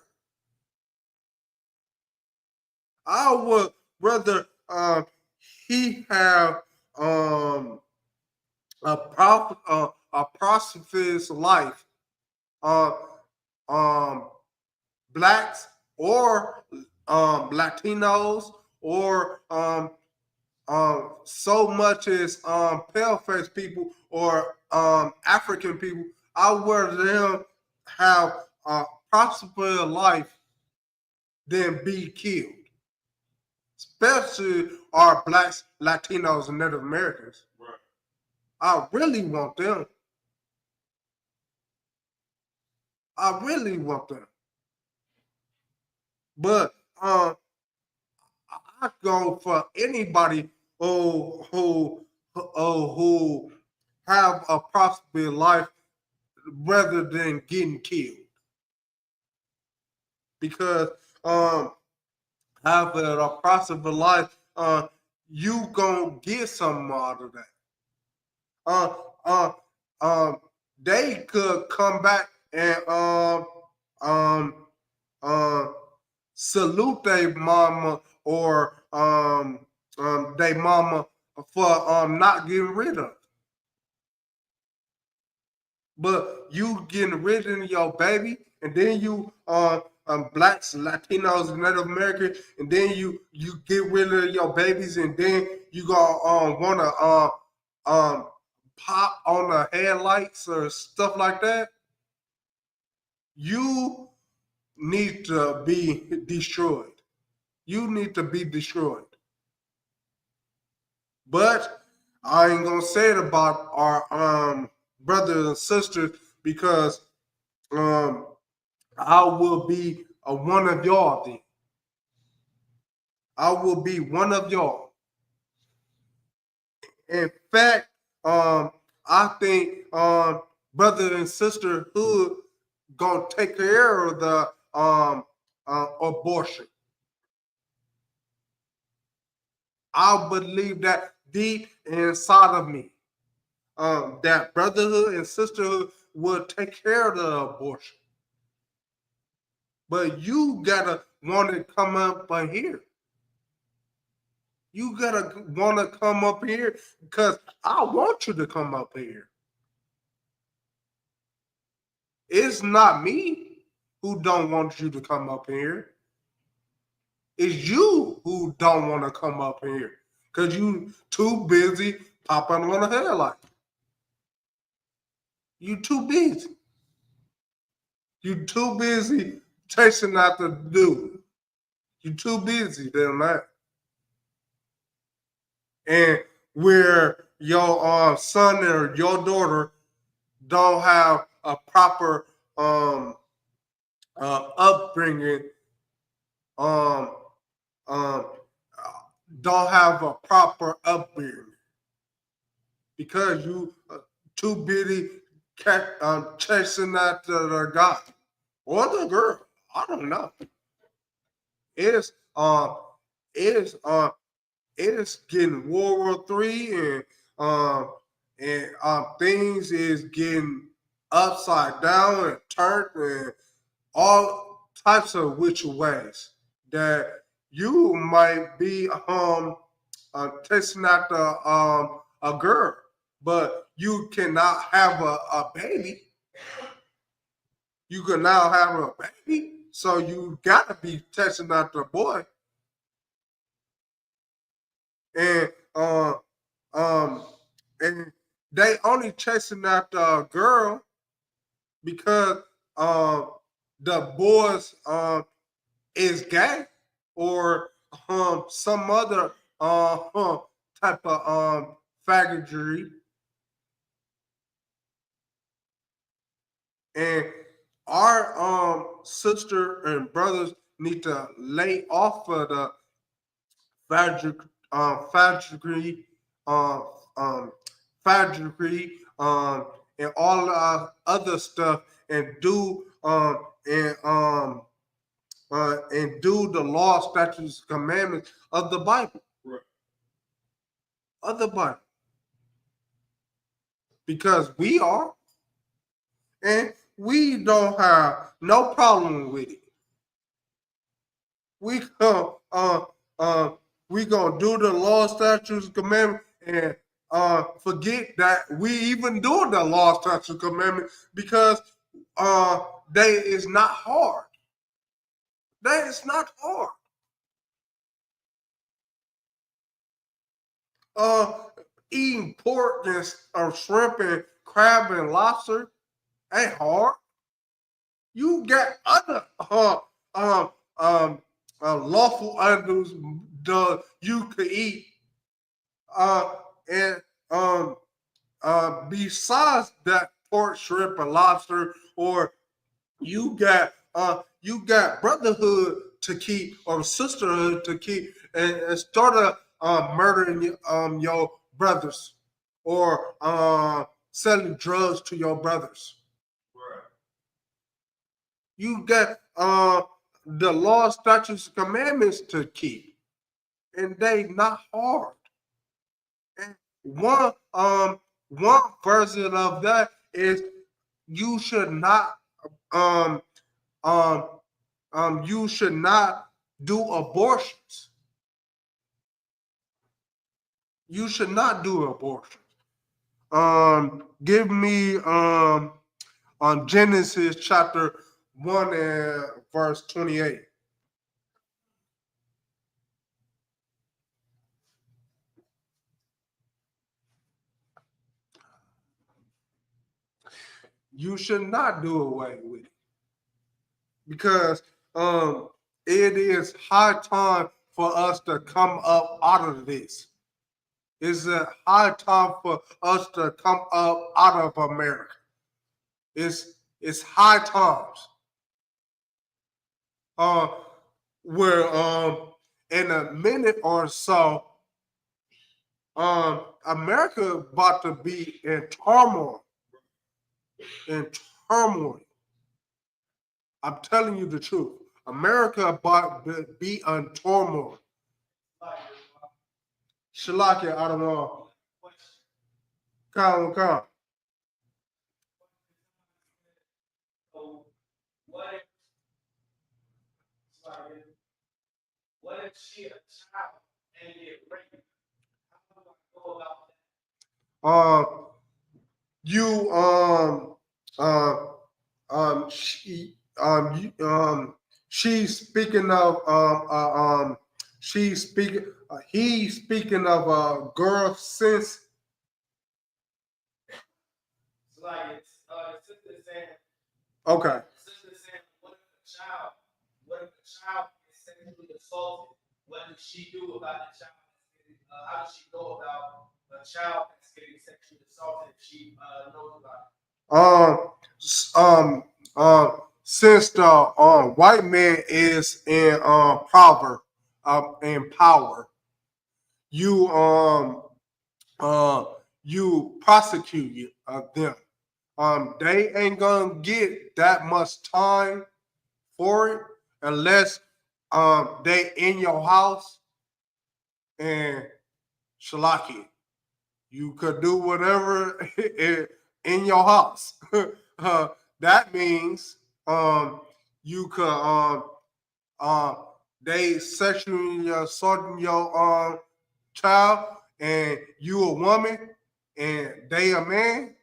[SPEAKER 6] I would rather he have a prosperous life, blacks or Latinos, or so much as pale face people or African people. I would rather them have a prosperous life than be killed, especially our blacks, Latinos, and Native Americans. Right. I really want them. I really want them. But I go for anybody who have a prosperous life rather than getting killed. Because having a prosperous life, you gonna get something out of that. They could come back and salute their mama or their mama for not getting rid of. But you getting rid of your baby, and then you blacks, Latinos, and Native Americans, and then you get rid of your babies, and then you gonna wanna pop on the headlights or stuff like that. You need to be destroyed. You need to be destroyed. But I ain't gonna say it about our brothers and sisters, because I will be one of y'all then. I will be one of y'all. In fact, I think brother and sisterhood gonna take care of the abortion. I believe that deep inside of me, that brotherhood and sisterhood will take care of the abortion. But you gotta want to come up here. You gotta want to come up here because I want you to come up here. It's not me who don't want you to come up here. It's you who don't want to come up here because you too busy popping on a headlight. You too busy. You too busy chasing after the dude. You too busy doing that. And where your son or your daughter don't have a proper upbringing, um, don't have a proper upbringing because you too busy chasing after the guy or the girl. I don't know. It's it's it's getting World War III and things is getting upside down and turned and all types of which ways that you might be chasing after a girl, but you cannot have a baby. You can now have a baby, so you gotta be chasing after a boy. And and they only chasing after a girl because the boys is gay or some other type of faggotry. And our sister and brothers need to lay off of the faggotry, um, faggotry, and all the other stuff, and do and do the law, statutes, commandments of the Bible.
[SPEAKER 8] Right.
[SPEAKER 6] Of the Bible. Because we are, and we don't have no problem with it. We we gonna do the law, statutes, commandments, and forget that we even doing the law, statutes, commandments because they is not hard. That is not hard. Eating pork and shrimp and crab and lobster ain't hard. You got other lawful items you could eat, and besides that pork, shrimp, and lobster, or you got brotherhood to keep or sisterhood to keep, and start murdering your brothers or selling drugs to your brothers.
[SPEAKER 8] Right.
[SPEAKER 6] You got the law, statutes, and commandments to keep, and they not hard. And one version of that is you should not um you should not do abortions. You should not do abortions. Give me on Genesis chapter 1 and verse 28. You should not do away with it because it is high time for us to come up out of this. It's a high time for us to come up out of America. It's high times. Where in a minute or so, America about to be in turmoil. In turmoil. I'm telling you the truth. America about to be in turmoil. Shalakia, I don't know. Come.
[SPEAKER 9] So what if she a child and get raped? How do I go about that?
[SPEAKER 6] You she's speaking of he's speaking of girl since.
[SPEAKER 9] It's like the sister saying,
[SPEAKER 6] Okay.
[SPEAKER 9] what if a child is sexually assaulted? What does she do about the child? How does she go about a child that's getting sexually assaulted if she knows about it?
[SPEAKER 6] Since the white man is in power, you you prosecute them. They ain't gonna get that much time for it unless they in your house and shalaki. You could do whatever in your house. That means you could they sexually assaulting your child and you a woman and they a man.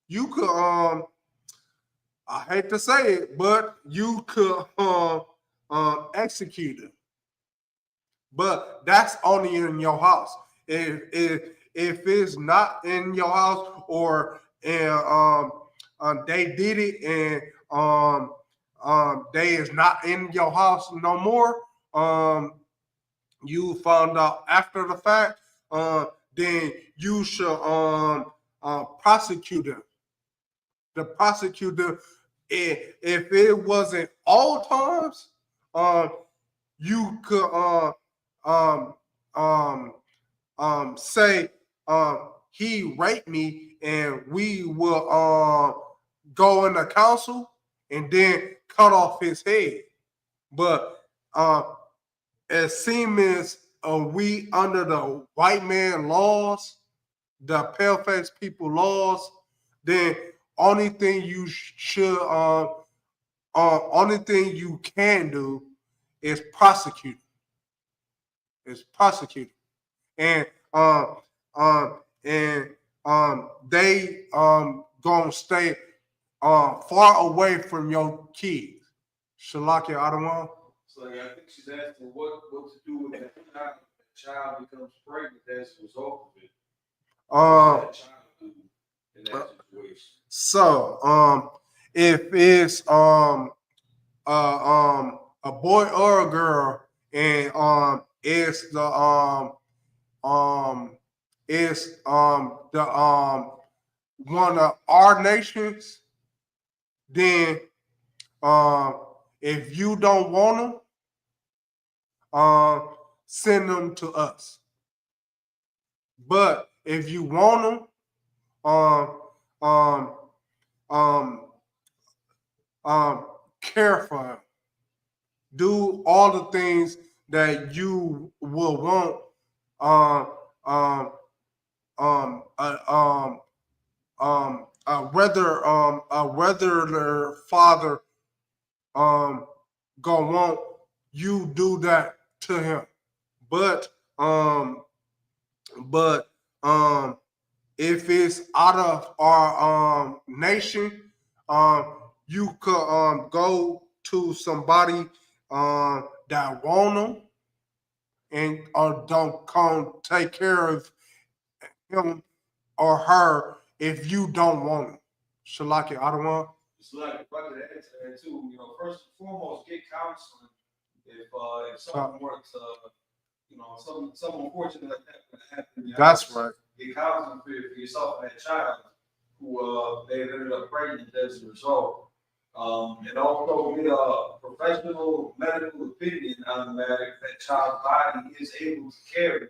[SPEAKER 6] You could I hate to say it, but you could execute it. But that's only in your house. If it's not in your house or they did it and they is not in your house no more, you found out after the fact, then you should prosecute them. The prosecutor, if it wasn't all times, you could um, um, say he raped me, and we will go into council and then cut off his head. But as seems we under the white man laws, the pale-faced people laws, then only thing you should only thing you can do is prosecute. Is prosecute. And and they gonna stay far away from your kids. Shalakia Adawan.
[SPEAKER 8] So yeah, I think she's asking what to do with that child. The child becomes pregnant as a result of it. What does that child do in that situation?
[SPEAKER 6] So if it's a boy or a girl and it's the one of our nations, then if you don't want them, send them to us. But if you want them, um, um, care for them. Do all the things that you will want whether their father gonna want you do that to him. But but if it's out of our nation, you could go to somebody that want them and don't come take care of him or her if you don't want them. Shalaki Adawan.
[SPEAKER 8] It's like if I could add to that too, first and foremost, get counseling. If something works, something unfortunate like that could happen.
[SPEAKER 6] That's right.
[SPEAKER 8] Get counseling for yourself and that child who they ended up pregnant as a result. and also get a professional medical opinion on the matter if that child's body is able to carry,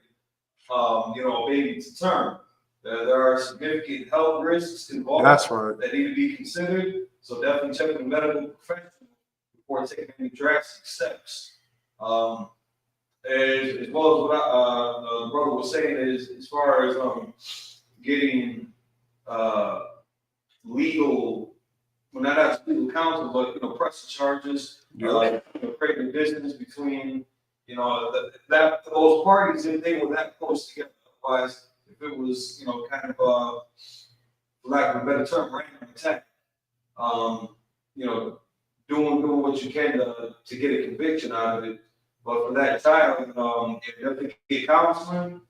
[SPEAKER 8] a baby to term. There are significant health risks involved
[SPEAKER 6] That's right.
[SPEAKER 8] that need to be considered. So definitely check with a medical professional before taking any drastic steps. As well as what the brother was saying is as far as getting legal, well, not actually legal counsel, but pressing charges, creating distance between those parties if they were that close together. Otherwise, if it was kind of for lack of a better term, random attack, doing what you can to get a conviction out of it. But for that child, you have to get counseling,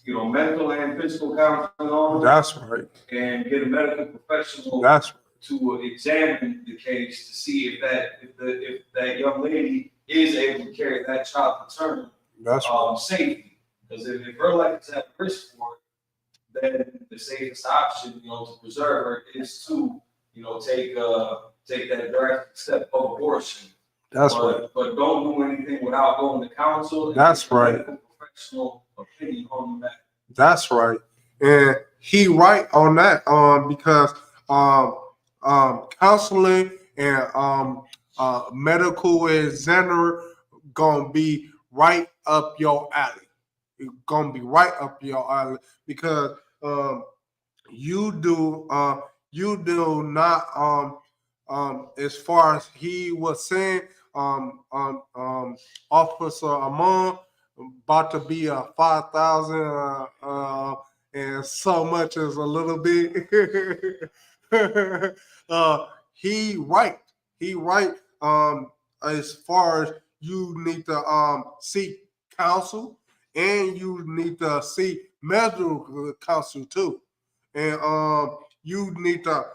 [SPEAKER 8] mental and physical counseling on.
[SPEAKER 6] That's right.
[SPEAKER 8] And get a medical professional.
[SPEAKER 6] That's right.
[SPEAKER 8] To examine the case to see if that young lady is able to carry that child to term.
[SPEAKER 6] That's right.
[SPEAKER 8] Safely. Because if her life is at risk for it, then the safest option, to preserve her is to, take that drastic step of abortion.
[SPEAKER 6] That's right.
[SPEAKER 8] But don't do anything without going to counsel.
[SPEAKER 6] That's right.
[SPEAKER 8] Professional opinion on that.
[SPEAKER 6] That's right. And he right on that. Because counseling and medical examiner gonna be right up your alley. It's gonna be right up your alley because you do not as far as he was saying Officer Amon about to be a 5,000 and so much as a little bit. He right as far as you need to seek counsel and you need to seek medical counsel too, and you need to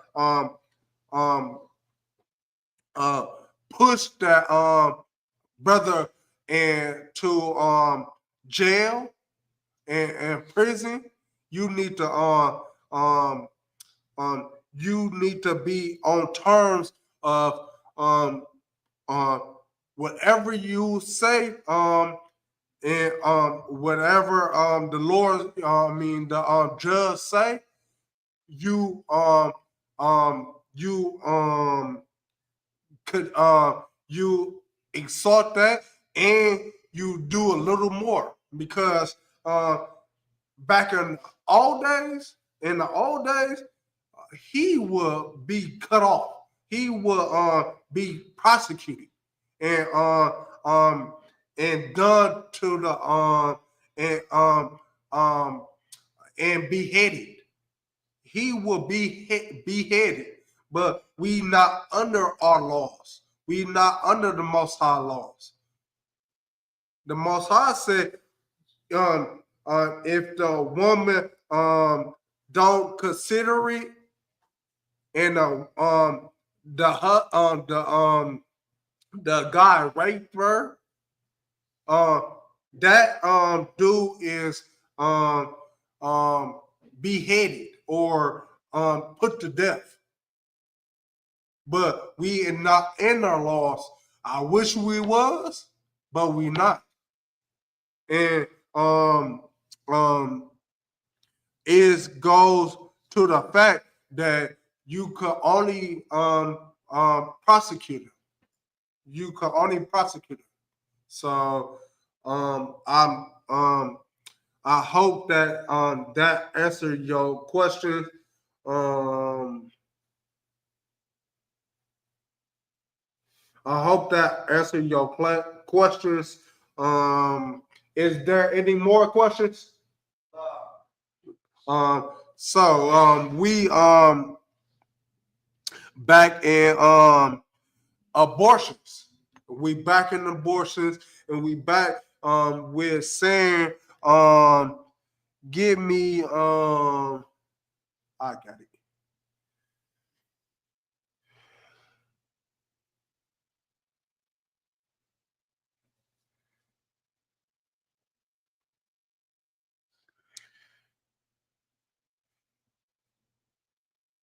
[SPEAKER 6] push that brother into jail and prison. You need to you need to be on terms of whatever you say and whatever the Lord the judge say, you could you exalt that and you do a little more because back in the old days, he will be cut off. He will be prosecuted and done to the and beheaded. He will be beheaded, but we not under our laws. We not under the Most High laws. The Most High said, if the woman don't consider it, and the guy raped her, that dude is beheaded or put to death. But we are not in our laws. I wish we was, but we not. And it goes to the fact that you could only prosecute him. You could only prosecute him. So I hope that that answered your question. I hope that answered your questions. Is there any more questions? We back in abortions. We back in abortions, and we back with saying give me I got it.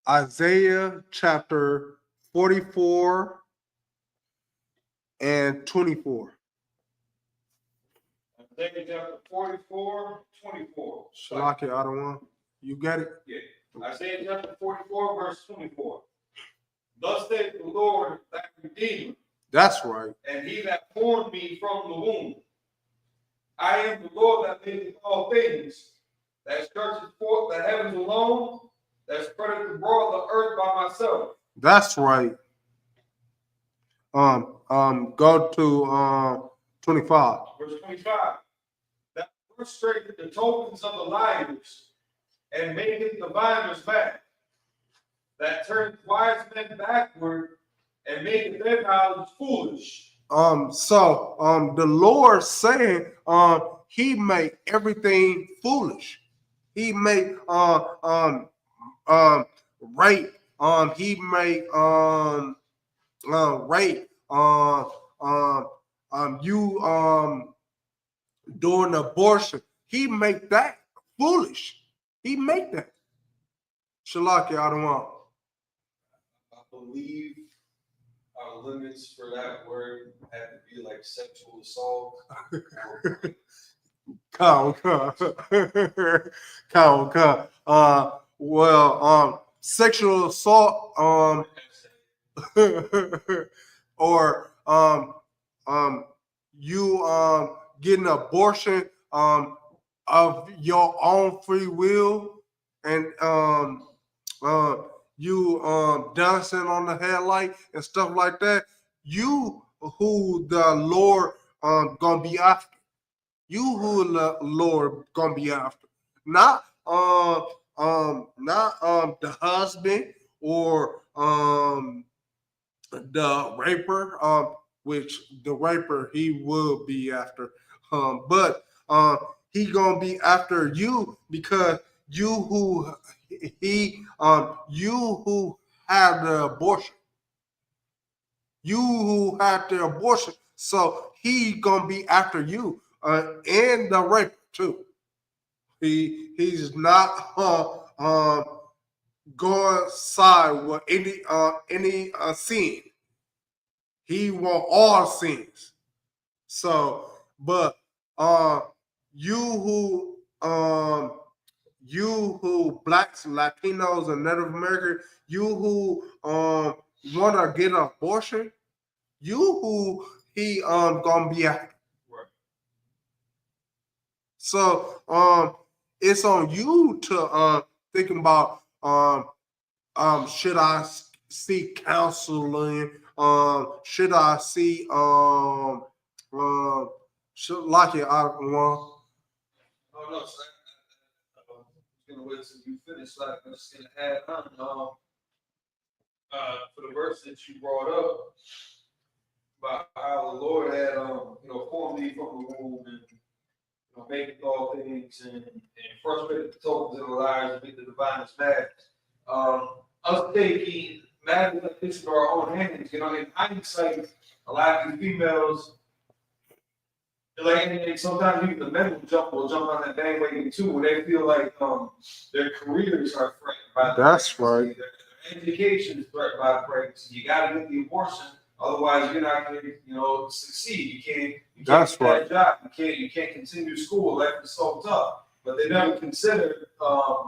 [SPEAKER 6] Isaiah chapter 44 and 24.
[SPEAKER 8] Isaiah chapter 44, 24.
[SPEAKER 6] Shalaki Adawan. You got it?
[SPEAKER 8] Yeah. Isaiah chapter 44, verse 24. Thus saith the Lord, thy Redeemer,
[SPEAKER 6] That's right.
[SPEAKER 8] and he that formed me from the womb. I am the Lord that maketh all things, that stretcheth forth the heavens alone, that spreadeth abroad the earth by myself.
[SPEAKER 6] That's right. Go to 25.
[SPEAKER 8] Verse 25. That frustrated the tokens of the liars, and maketh the diviners mad. That turned wise men backward, and maketh their knowledge foolish.
[SPEAKER 6] So the Lord saying, He made everything foolish. He made rape. He made rape. You doing abortion. He make that foolish. He make that. Shalaki Adawan.
[SPEAKER 8] I believe our limits for that word had to be like sexual assault.
[SPEAKER 6] Come. Sexual assault, or you getting an abortion of your own free will, and you dancing on the headlight and stuff like that. You who the Lord gonna be after. You who the Lord gonna be after. Not the husband or the raper, which the raper he will be after. But he gonna be after you, because you who you who had the abortion. You who had the abortion. So he gonna be after you, and the raper too. He's not going side with any sin. He want all sins. So, but you who blacks, Latinos, and Native American, you who want to get an abortion, you who he gonna be after.
[SPEAKER 8] Right.
[SPEAKER 6] So it's on you to think about should I seek counseling? Should I see should like it I want.
[SPEAKER 8] Oh no, so I'm gonna wait till you finish. So I'm just gonna add on for the verse that you brought up about how the Lord had formed thee from the womb, and making all things, and frustrated the tokens of the liars, and make the diviners mad. Us taking matters like this into our own hands, in hindsight, a lot of these females, and sometimes even the men will jump on that bandwagon too, when they feel like their careers are threatened by the
[SPEAKER 6] That's
[SPEAKER 8] pregnancy.
[SPEAKER 6] right.
[SPEAKER 8] Their education is threatened by the pregnancy. You got to get the abortion, otherwise you're not going to succeed. You can't
[SPEAKER 6] That's
[SPEAKER 8] get
[SPEAKER 6] right.
[SPEAKER 8] that job. You can't continue school. Life is so tough. But they never consider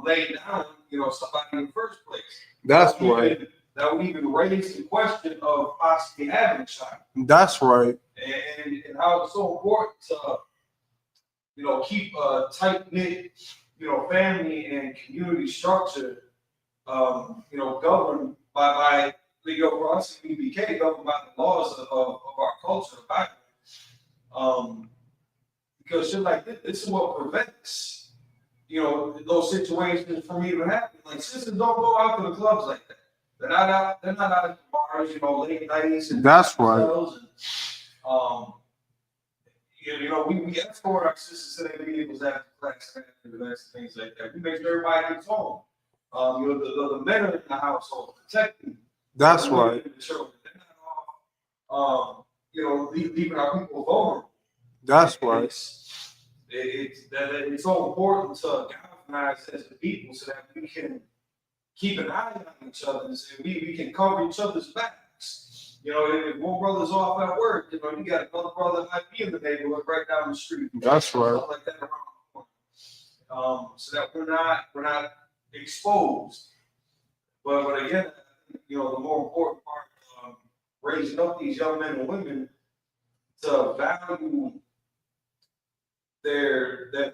[SPEAKER 8] laying down somebody in the first place.
[SPEAKER 6] That's right.
[SPEAKER 8] That would even raise the question of possibly having a child.
[SPEAKER 6] That's right.
[SPEAKER 8] And how it's so important to keep a tight knit family and community structure governed by for us in UBK, governed by the laws of our culture, the Bible. Because shit like this is what prevents those situations from even happening. Like, sisters don't go out to the clubs like that. They're not out at the bars, late nights. And
[SPEAKER 6] That's right.
[SPEAKER 8] And, we escort our sisters to their vehicles after class and events and things like that. We make sure everybody gets home. The men are in the household protecting.
[SPEAKER 6] That's right.
[SPEAKER 8] The children. They're not off, leaving our people vulnerable.
[SPEAKER 6] That's right.
[SPEAKER 8] It's so important to galvanize as a people so that we can keep an eye on each other and we can cover each other's backs. You know, if one brother's off at work, you know, you got another brother that might be in the neighborhood right down the street.
[SPEAKER 6] That's right.
[SPEAKER 8] Stuff like that around the corner. So that we're not exposed. But again, you know, the more important part, raising up these young men and women to value their body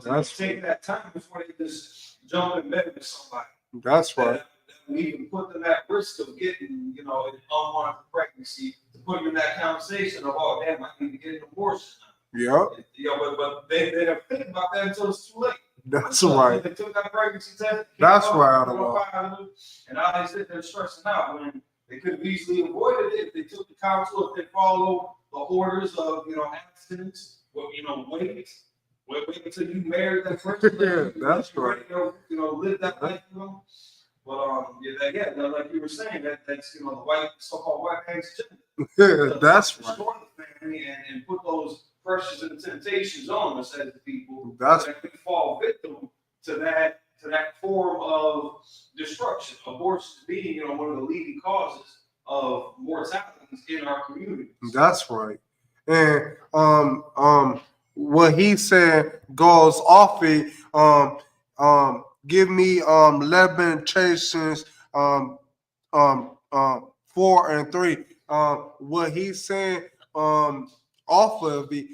[SPEAKER 8] enough to take that time before they just jump in bed with somebody.
[SPEAKER 6] That's right.
[SPEAKER 8] That we even put them at risk of getting, you know, an unwanted pregnancy, to put them in that conversation of, oh, damn, I need to get an abortion now.
[SPEAKER 6] Yep.
[SPEAKER 8] You know, but they don't think about that until it's too late.
[SPEAKER 6] That's right.
[SPEAKER 8] They took that pregnancy test.
[SPEAKER 6] That's right.
[SPEAKER 8] And now they sit there stressing out when they could have easily avoided it if they took the counsel, if they follow the orders of, you know, abstinence. Well, you know, wait until you marry that person.
[SPEAKER 6] Yeah, that's right.
[SPEAKER 8] You know, live that life, you know. But yeah, like you were saying, that's you know, the so-called white man's agenda.
[SPEAKER 6] That's right.
[SPEAKER 8] Destroy the family and put those pressures and temptations on us as people.
[SPEAKER 6] That's
[SPEAKER 8] that we fall victim to that form of destruction. Abortion being, you know, one of the leading causes of mortalities in our community.
[SPEAKER 6] That's right. And what he said goes off it. Give me Lamentations 4 and 3. What he's saying off of it,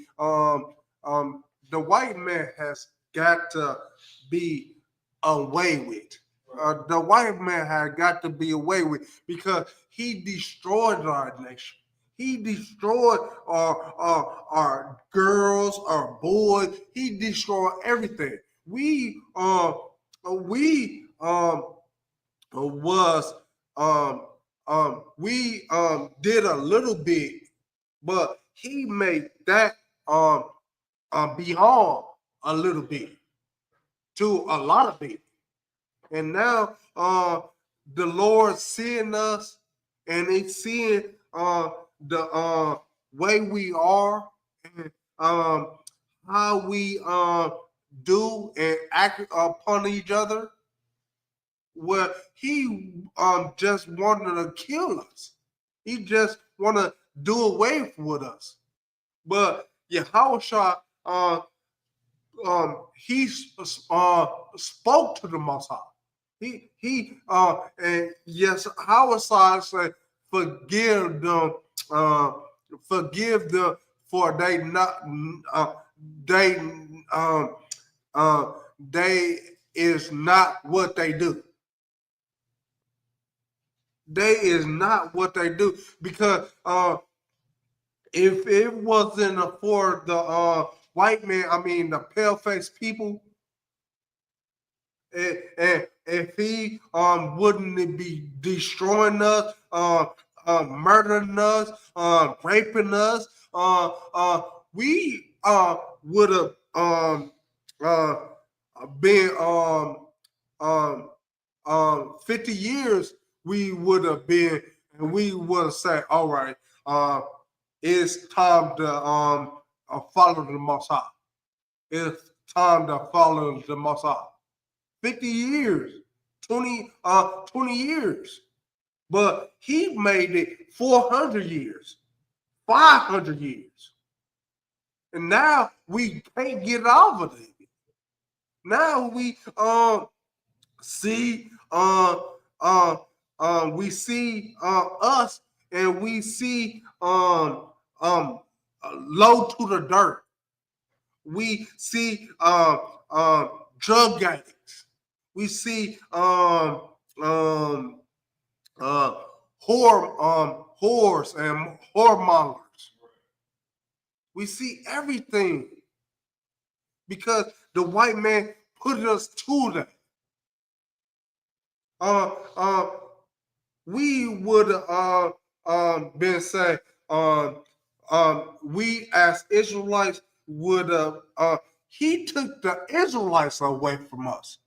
[SPEAKER 6] the white man has got to be away with. The white man has got to be away with because he destroyed our nation. He destroyed our girls, our boys. He destroyed everything. We did a little bit, but he made that beyond a little bit to a lot of people. And now the Lord seeing us and he's seeing the way we are and how we do and act upon each other. Well, he just wanted to kill us. He just want to do away with us. But Yahushua, he spoke to the Most High. And yes, Yahushua said, forgive them, for they is not what they do. They is not what they do because if it wasn't for the white man, I mean the pale-faced people, and if he wouldn't be destroying us, murdering us, raping us, we would have been 50 years. We would have been, and we would have said, all right, it's time to follow the Most High. It's time to follow the Most High. 50 years, 20 years. But he made it 400 years, 500 years. And now we can't get off of it. Now we see we see us and we see low to the dirt. We see drug addicts. We see whores and whoremongers. We see everything because the white man put us to that. We would been say we as Israelites would he took the Israelites away from us.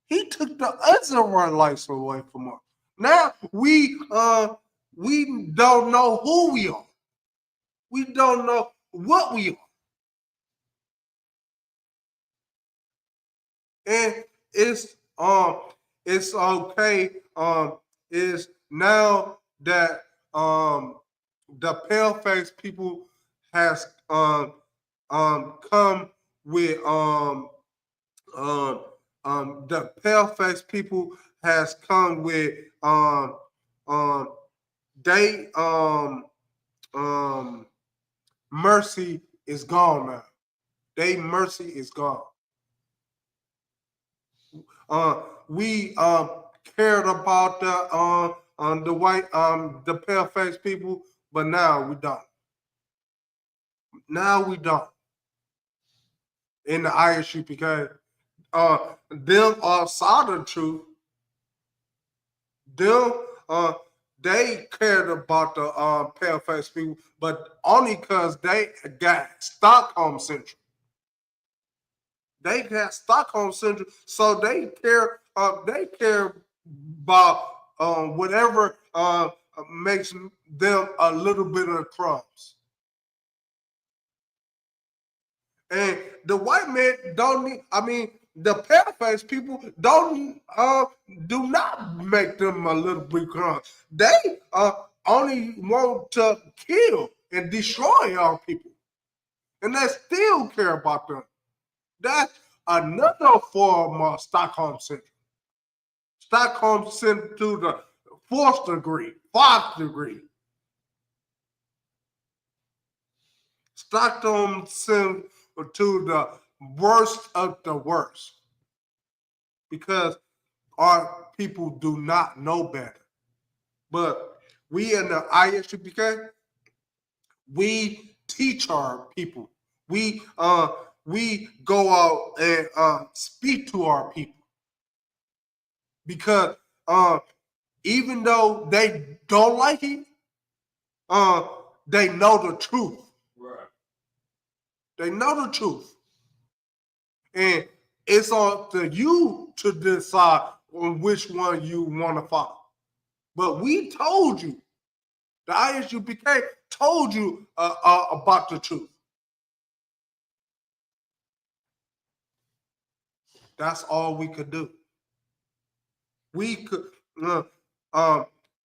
[SPEAKER 6] He took the Israelites away from us. Now we don't know who we are. We don't know what we are. And it's it's okay. Is now that the pale face people has come with the pale face people has come with they mercy is gone now. They mercy is gone. We cared about the white the pale face people, but now we don't. Now we don't. In the ISU because them outside of the truth, them they cared about the pale face people, but only because they got Stockholm Central. They got Stockholm Central, so they care. They care about whatever makes them a little bit of crumbs. And the white man don't need. I mean, the pale face people don't do not make them a little bit crumbs. They only want to kill and destroy our people, and they still care about them. That's another form of Stockholm Syndrome. Stockholm Syndrome to the fourth degree. Stockholm Syndrome to the worst of the worst. Because our people do not know better. But we in the ISUPK, we teach our people. We go out and speak to our people. Because even though they don't like it, they know the truth. Right. They know the truth. And it's up to you to decide on which one you want to follow. But we told you, the ISUPK told you about the truth. That's all we could do. We could,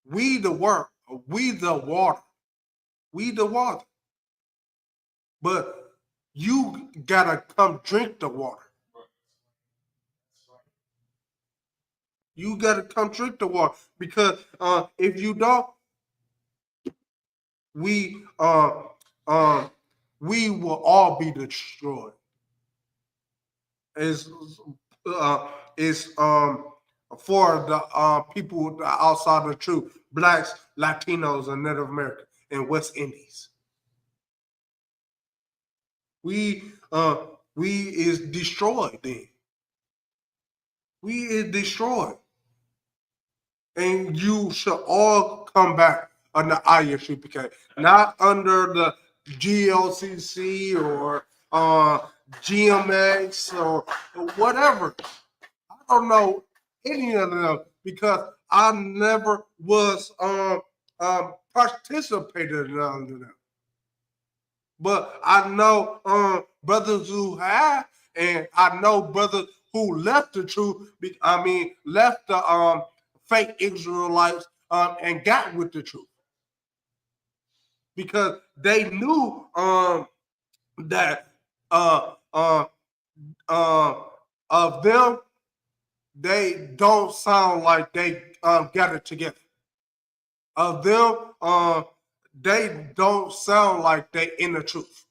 [SPEAKER 6] we the work, we the water, we the water. But you gotta come drink the water. You gotta come drink the water because if you don't, we will all be destroyed. It's for the people outside of the truth, blacks, Latinos, and Native Americans and West Indies. We is destroyed then. We is destroyed. And you should all come back under ISUPK, not under the GLCC or GMX or whatever. I don't know any of them because I never was participated under them. But I know brothers who have, and I know brothers who left the truth. I mean, left the fake Israelites and got with the truth because they knew that of them, they don't sound like they got it together. Of them, they don't sound like they in the truth.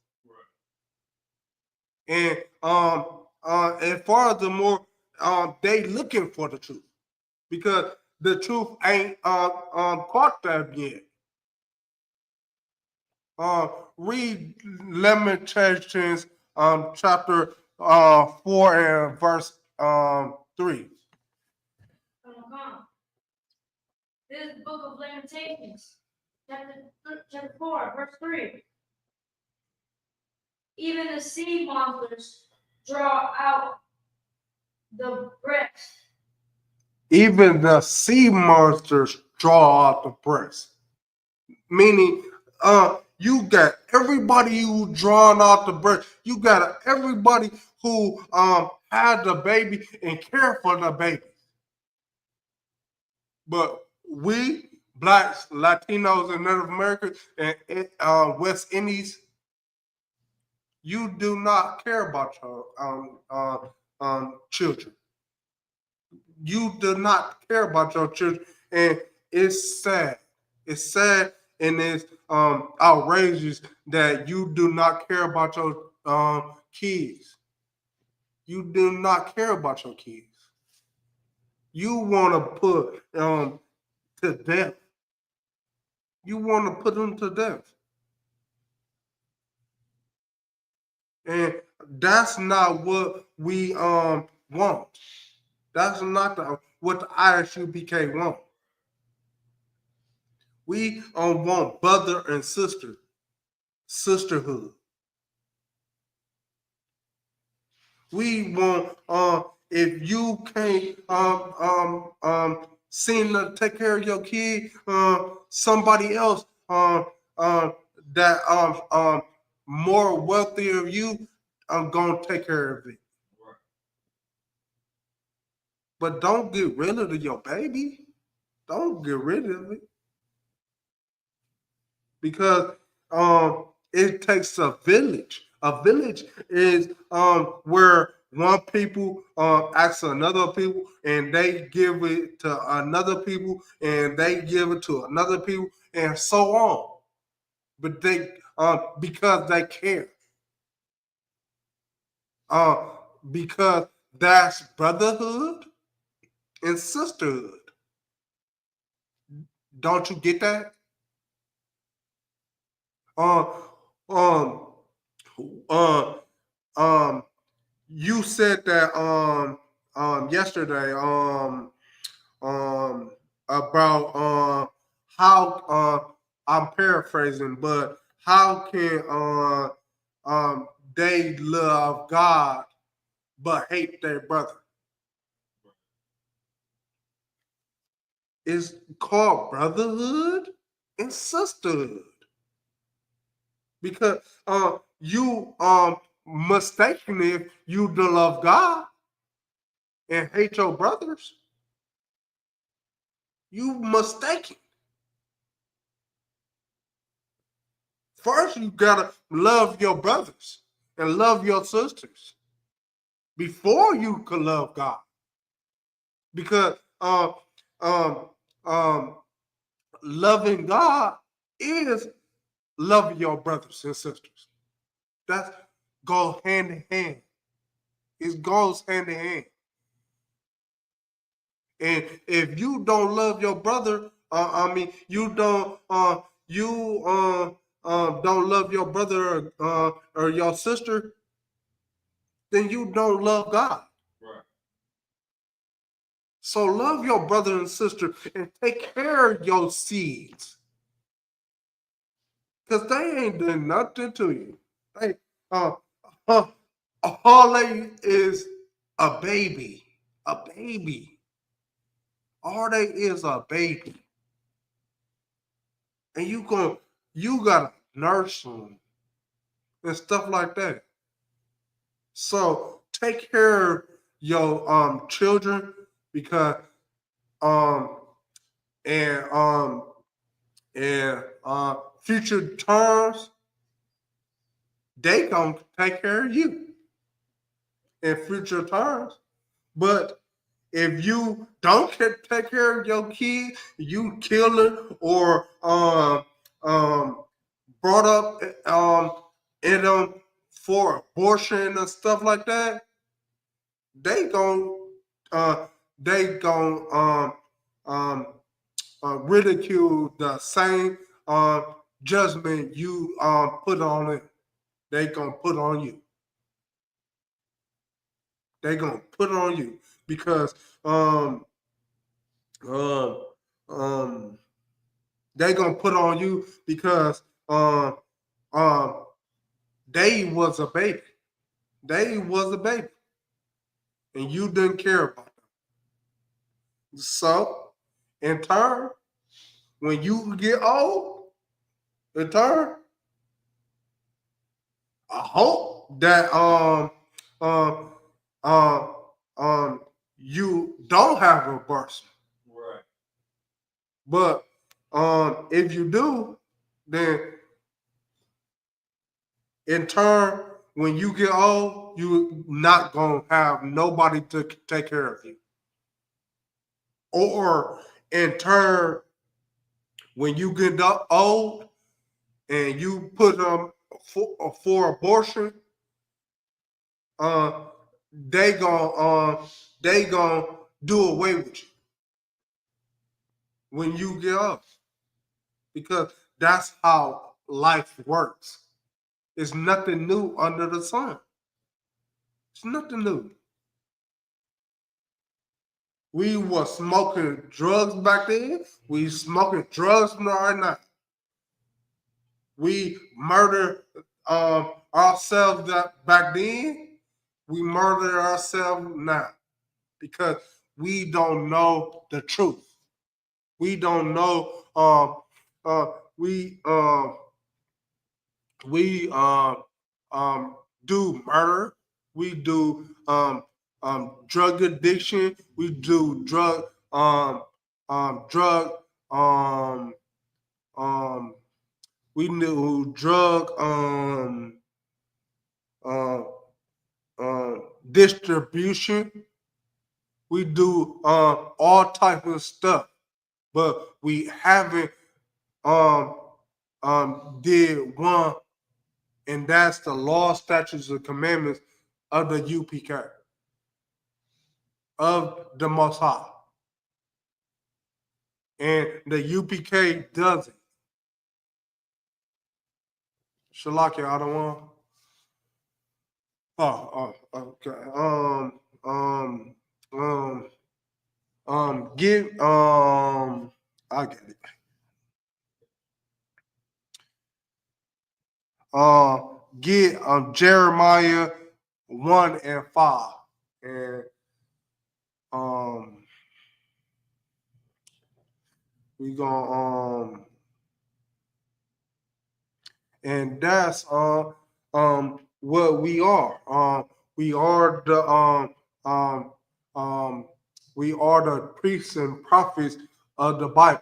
[SPEAKER 6] Right. And furthermore, they looking for the truth because the truth ain't caught them yet. Read Lamentations chapter 4 and verse 3.
[SPEAKER 7] This is the book of Lamentations, chapter 4, verse 3. Even the sea monsters draw out the breath.
[SPEAKER 6] Even the sea monsters draw out the breath. Meaning, you got everybody who drawn out the breath. You got everybody who had the baby and care for the baby. But we blacks, Latinos, and Native Americans, and West Indies, you do not care about your children. You do not care about your children, and it's sad. It's sad and it's outrageous that you do not care about your kids. You do not care about your kids. You want to put to death. You want to put them to death, and that's not what we want. That's not what the ISUPK want. We want brother and sisterhood. We want if you can't seem to take care of your kid, somebody else that more wealthy of you, I'm gonna take care of it. But don't get rid of your baby. Don't get rid of it. Because it takes a village. A village is where one people asks another people, and they give it to another people, and they give it to another people, and so on. But they because they care. Because that's brotherhood and sisterhood. Don't you get that? Um, um, um, you said that yesterday about how I'm paraphrasing, but how can they love God but hate their brother? It's called brotherhood and sisterhood. Because you mistaken if you do love God and hate your brothers. You mistaken. First, you gotta love your brothers and love your sisters before you can love God. Because um, loving God is loving your brothers and sisters. That goes hand in hand. It goes hand in hand. And if you don't love your brother, you don't love your brother or your sister, then you don't love God.
[SPEAKER 8] Right.
[SPEAKER 6] So love your brother and sister and take care of your seeds. Because they ain't done nothing to you. They, uh, all they is a baby. A baby. All they is a baby. And you gotta nurse them and stuff like that. So take care of your children because um and future terms they gonna take care of you in future terms. But if you don't take care of your kid, you kill it or brought up in them for abortion and stuff like that, they gon' uh, they gon' ridicule the same judgment you put on it. They gonna put on you. They gonna put on you because um, um, they gonna put on you because um, they was a baby. They was a baby, and you didn't care about them. So, in turn, when you get old, in turn, I hope that um um you don't have a abortion.
[SPEAKER 8] Right.
[SPEAKER 6] But if you do, then in turn, when you get old, you're not gonna have nobody to take care of you. Or in turn, when you get old and you put them for abortion, uh, they gonna do away with you when you get up, because that's how life works. It's nothing new under the sun. It's nothing new. We were smoking drugs back then. We smoking drugs right now. We murdered ourselves back then. We murder ourselves now because we don't know the truth. We don't know. We do murder. We do drug addiction. We do drug um, we do drug uh, distribution. We do all type of stuff, but we haven't did one, and that's the law, statutes, and commandments of the UPK, of the Most High. And the UPK does it. Shalaki, I don't want. Okay. I get it. Get Jeremiah 1 and 5. And we gonna and that's what we are. We are the we are the priests and prophets of the Bible.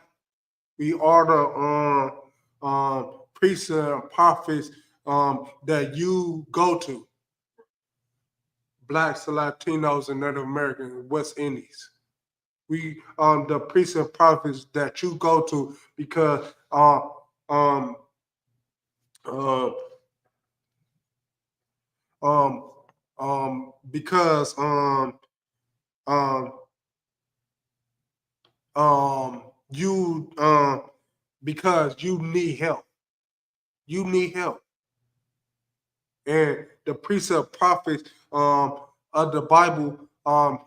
[SPEAKER 6] We are the priests and prophets that you go to. Blacks, Latinos, and Native Americans, West Indies. We the priests and prophets that you go to because because you because you need help. You need help. And the priests and prophets of the Bible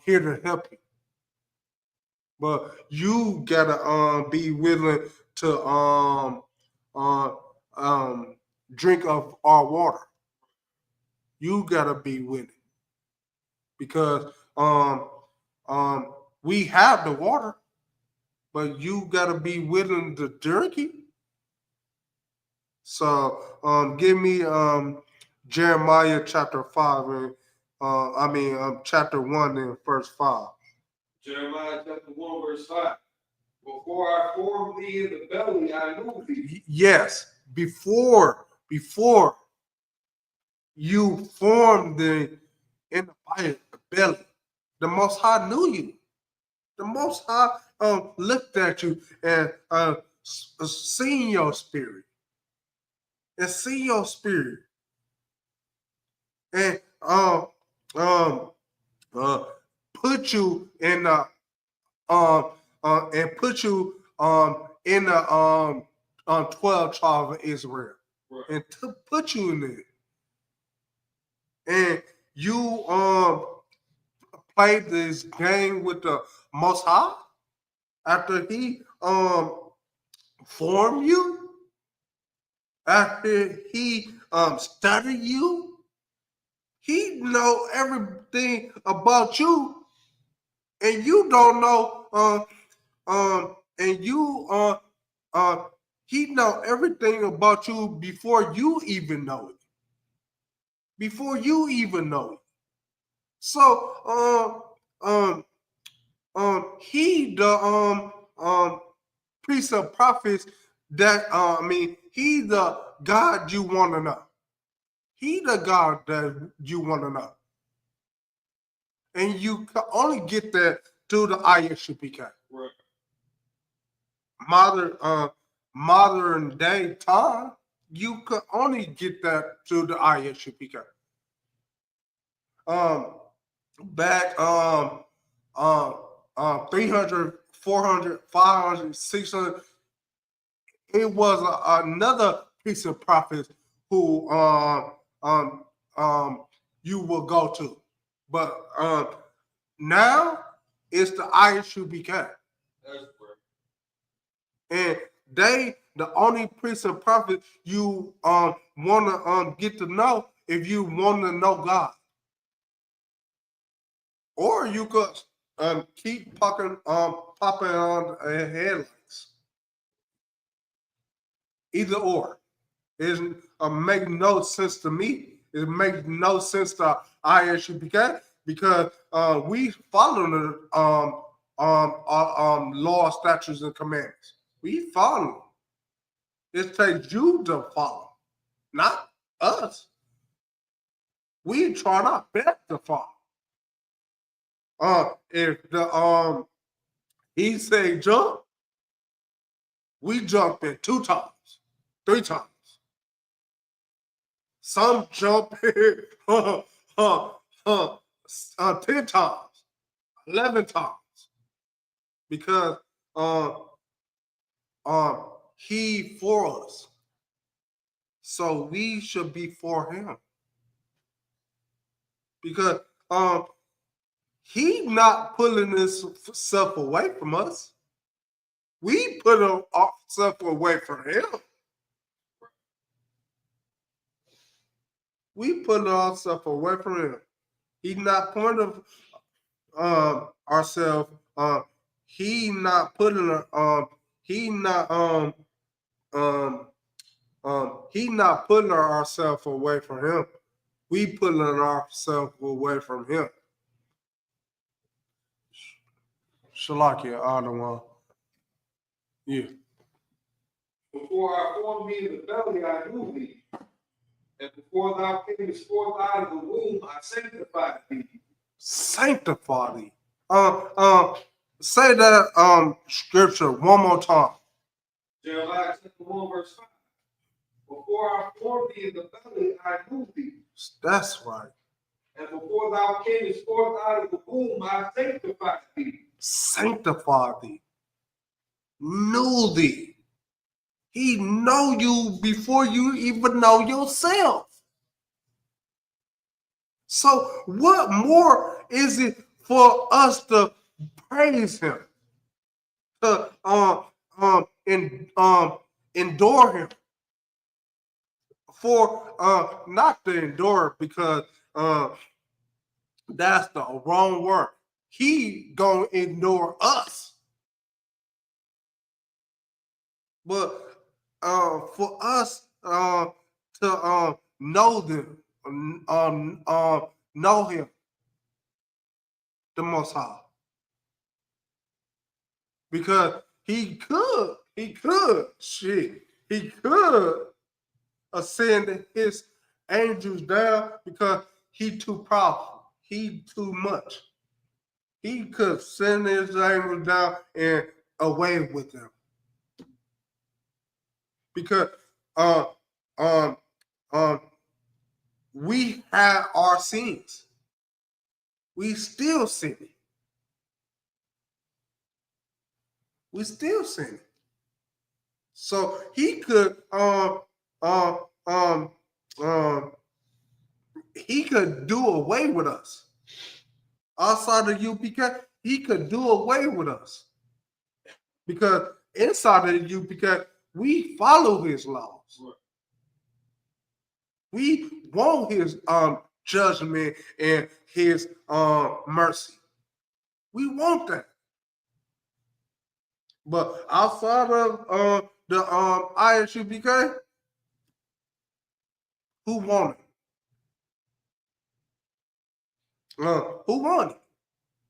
[SPEAKER 6] here to help you. But you gotta be willing to drink of our water. You gotta be willing, because we have the water, but you gotta be willing to drink it. So give me Jeremiah chapter 5 and chapter 1 and verse 5.
[SPEAKER 8] Jeremiah chapter 1, verse 5. Before I formed thee in the belly, I knew thee.
[SPEAKER 6] Yes, before you formed in the belly, the Most High knew you. The Most High looked at you and seen your spirit. And see your spirit. And put you in the and put you in the 12 tribes of Israel. Right. And to put you in it. And you played this game with the Most High after he formed you, after he studied you. He know everything about you, and you don't know. And you he know everything about you before you even know it. Before you even know it. So he the priests and prophets that he the God you want to know. He the God that you want to know. And you can only get that through the Isupk.
[SPEAKER 8] Right.
[SPEAKER 6] Modern day time, you can only get that through the Isupk. Back 300, 400, 500, 600, it was another piece of prophets who you will go to. But now it's the Isupk.
[SPEAKER 8] That's correct.
[SPEAKER 6] And they the only priest and prophet you want to get to know if you want to know God. Or you could keep popping on headlights. Either or. It makes no sense to me. It makes no sense to Isupk because we follow the law, statutes, and commandments. We follow. It takes you to follow, not us. We try our best to follow. If the he say jump, we jump in 2 times, 3 times. Some jump 10 times, 11 times, because he for us. So we should be for him. Because he not pulling himself away from us. We put ourselves away from him. We put ourselves away from him. He not putting ourselves. He not putting. He not he not putting ourselves away from him. We putting ourselves away from him. Shalakia, Adawan. Yeah.
[SPEAKER 8] Before I formed thee in the belly, I knew thee. And before thou camest forth out of the womb, I sanctified thee.
[SPEAKER 6] Sanctify thee. Say that scripture one more time.
[SPEAKER 8] Jeremiah chapter 1, verse 5. Before I formed thee in the belly, I knew thee.
[SPEAKER 6] That's right.
[SPEAKER 8] And before thou camest forth out of the womb, I sanctified thee.
[SPEAKER 6] Sanctify thee. Knew thee. He know you before you even know yourself. So what more is it for us to praise him? To endure him. For not to endure because that's the wrong word. He gonna endure us. But for us to know them, know him, the Most High, because he could ascend his angels down because he too powerful, he too much. He could send his angels down and away with them. Because we had our sins. We still sinning. We still sinning. So he could he could do away with us. Outside of UPK, he could do away with us. Because inside of UPK, we follow his laws. We want his judgment and his mercy. We want that. But outside of the Isupk, who want it? Who want it?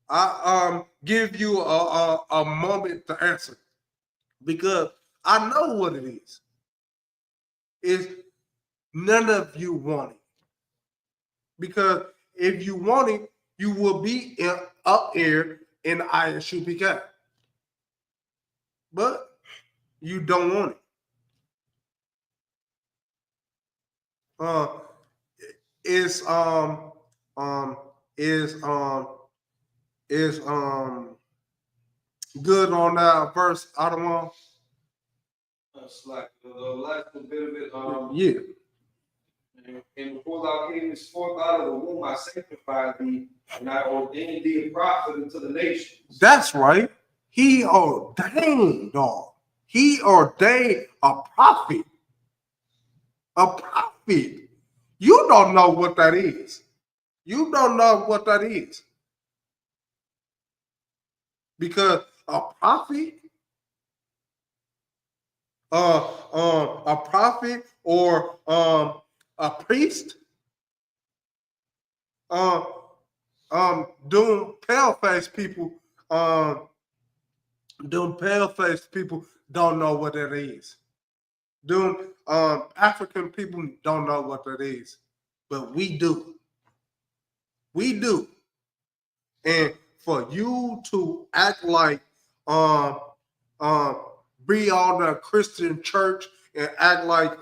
[SPEAKER 6] I give you a moment to answer. because I know what it is. It's none of you want it. Because if you want it, you will be up here in the ISUPK. But you don't want it. Is is good on that verse out of one?
[SPEAKER 8] It's like the last bit of it.
[SPEAKER 6] Yeah.
[SPEAKER 8] And before thou camest forth out of the womb, I sanctified thee, and I ordained thee a prophet unto the nations.
[SPEAKER 6] That's right. He ordained, dog. He ordained a prophet. A prophet. You don't know what that is. You don't know what that is. Because a prophet, a prophet or a priest, doing pale-faced people, doing pale-faced people don't know what that is. Doing African people don't know what that is, but we do. We do. And for you to act like be on the Christian church and act like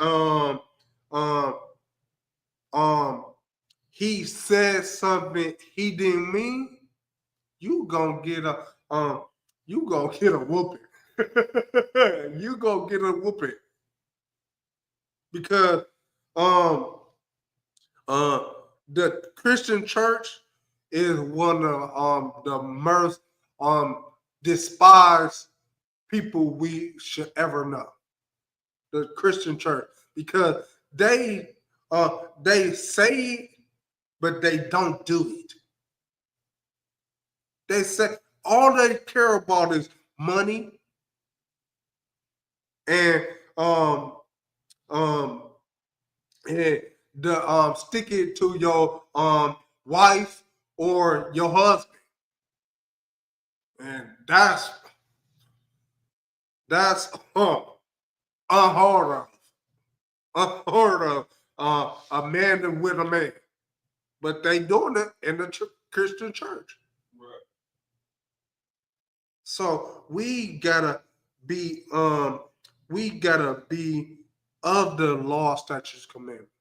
[SPEAKER 6] he said something he didn't mean, you gonna get a whooping. You gonna get a whooping. Because the Christian church is one of the most despised people we should ever know. The Christian church, because they say it, but they don't do it. They say all they care about is money and and the stick it to your wife or your husband, and that's unheard of. A man with a man, but they doing it in the Christian church.
[SPEAKER 8] Right.
[SPEAKER 6] So we gotta be of the law, statutes, commandments.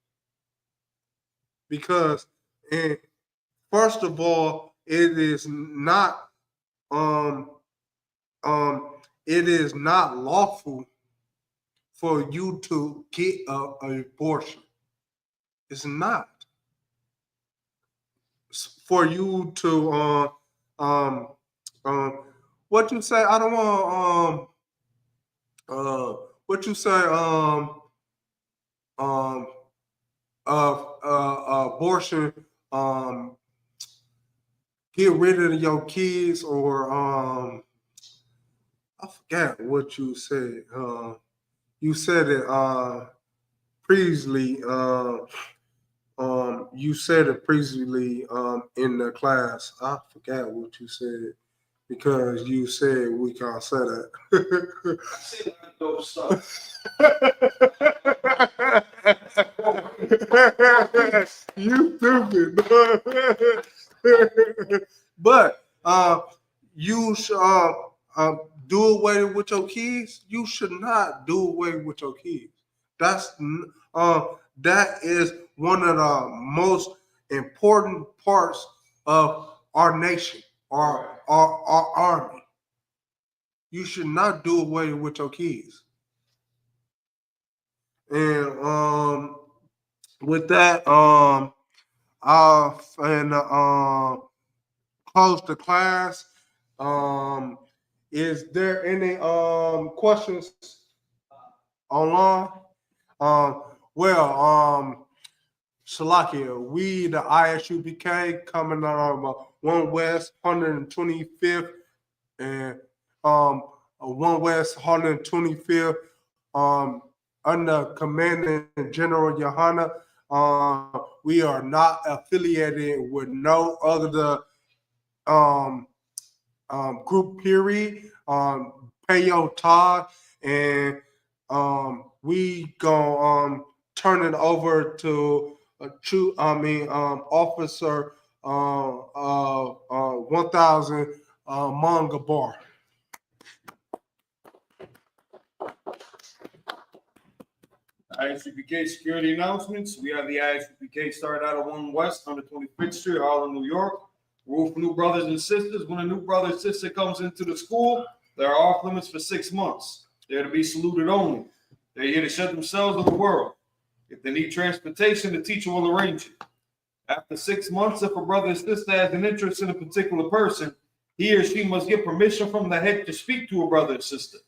[SPEAKER 6] Because, and first of all, it is not lawful for you to get an abortion. It's not. For you to what you say? I don't want what you say abortion, get rid of your kids, or I forgot what you said. You said it previously. You said it previously in the class. I forgot what you said because you said we can't say that.
[SPEAKER 8] I said a lot of dope stuff.
[SPEAKER 6] You stupid. But you should do away with your kids. You should not do away with your kids. That is one of the most important parts of our nation, our army. You should not do away with your kids. And with that, I'll close the class. Is there any questions online? Shalakia, we the ISUPK coming on 1 West 125th and 1 West 125th under Commanding General Yohana. We are not affiliated with no other group, period. Pay your tithe, and we gonna turn it over to Officer 1000 Manga Bar.
[SPEAKER 8] ISUPK security announcements. We have the ISUPK started out at 1 West on the 25th Street, Harlem, New York. Rule for new brothers and sisters. When a new brother or sister comes into the school, they are off limits for 6 months. They're to be saluted only. They're here to shut themselves of the world. If they need transportation, the teacher will arrange it. After 6 months, if a brother or sister has an interest in a particular person, he or she must get permission from the head to speak to a brother or sister.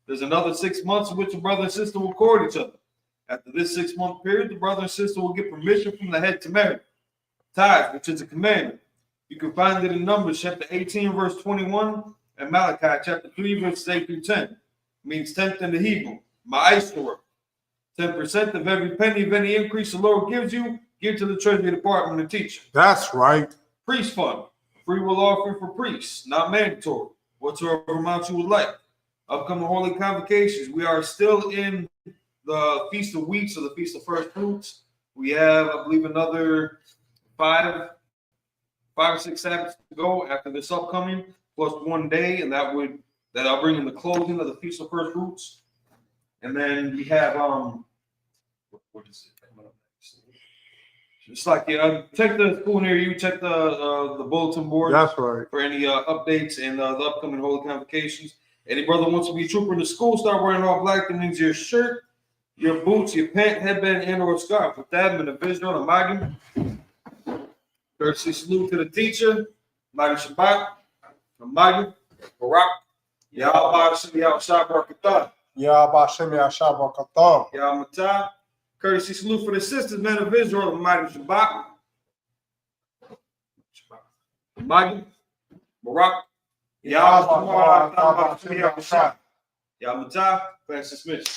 [SPEAKER 8] There's another 6 months in which a brother and sister will court each other. After this 6-month period, the brother and sister will get permission from the head to marry. Tithe, which is a commandment. You can find it in Numbers chapter 18, verse 21, and Malachi chapter 3, verses 8 through 10. It means tenth in the Hebrew. Ma'asor. 10% of every penny of any increase the Lord gives you, give to the Treasury Department and teacher.
[SPEAKER 6] That's right.
[SPEAKER 8] Priest fund. Free will offering for priests, not mandatory. Whatsoever amount you would like. Upcoming holy convocations. We are still in the Feast of Weeks or the Feast of First Fruits. We have, I believe, another five or six Sabbaths to go after this upcoming, plus 1 day, and that'll bring in the closing of the Feast of First Fruits. And then we have what is it coming up next? It's like check the school near you, check the bulletin board.
[SPEAKER 6] That's right.
[SPEAKER 8] For any updates and the upcoming holy convocations. Any brother wants to be a trooper in the school, start wearing all black. That means your shirt, your boots, your pant, headband, and or scarf. With that, I'm in the visual, I'm Maggie. Courtesy salute to the teacher, Maggie Shabbat, Maggie, Barak, Yahweh Shem Yahweh
[SPEAKER 6] Yahbashem Yashabakatam.
[SPEAKER 8] Yahweh. Courtesy salute for the sisters, men of Israel, Maggie Shabbat, Maggie, Barak, Yahweh Shem Yahweh Francis Mitchell.